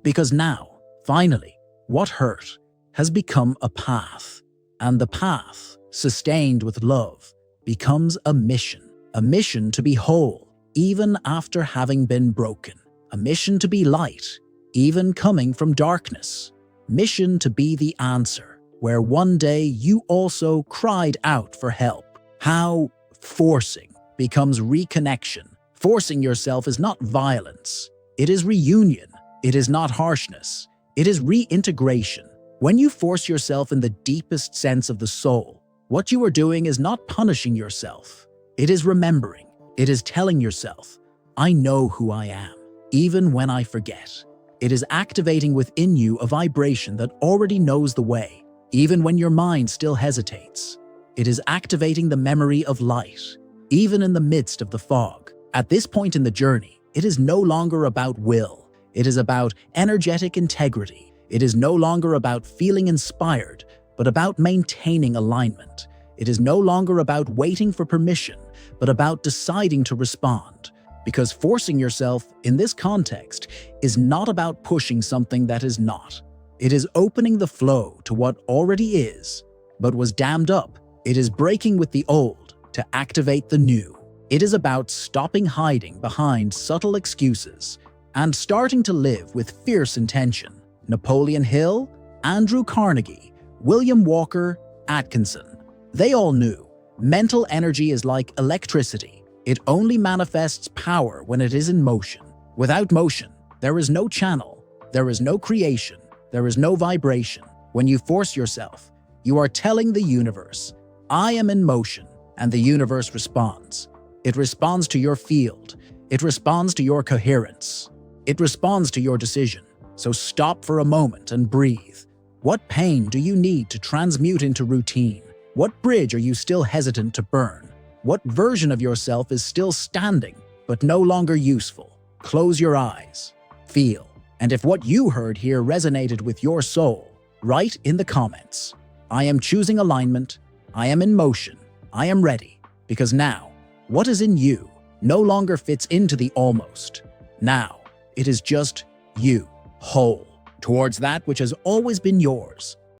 Because now, finally, what hurt has become a path. And the path, sustained with love, becomes a mission to be whole, even after having been broken, a mission to be light, even coming from darkness, mission to be the answer, where one day you also cried out for help. How forcing becomes reconnection. Forcing yourself is not violence, it is reunion. It is not harshness, it is reintegration. When you force yourself in the deepest sense of the soul, what you are doing is not punishing yourself. It is remembering. It is telling yourself, I know who I am, even when I forget. It is activating within you a vibration that already knows the way, even when your mind still hesitates. It is activating the memory of light, even in the midst of the fog. At this point in the journey, it is no longer about will. It is about energetic integrity. It is no longer about feeling inspired, but about maintaining alignment. It is no longer about waiting for permission, but about deciding to respond. Because forcing yourself in this context is not about pushing something that is not. It is opening the flow to what already is, but was dammed up. It is breaking with the old to activate the new. It is about stopping hiding behind subtle excuses and starting to live with fierce intention. Napoleon Hill, Andrew Carnegie, William Walker Atkinson. They all knew mental energy is like electricity. It only manifests power when it is in motion. Without motion, there is no channel, there is no creation, there is no vibration. When you force yourself, you are telling the universe, I am in motion, and the universe responds. It responds to your field. It responds to your coherence. It responds to your decision. So stop for a moment and breathe. What pain do you need to transmute into routine? What bridge are you still hesitant to burn? What version of yourself is still standing, but no longer useful? Close your eyes. Feel. And if what you heard here resonated with your soul, write in the comments. I am choosing alignment. I am in motion. I am ready. Because now, what is in you no longer fits into the almost. Now, it is just you, whole, towards that which has always been yours.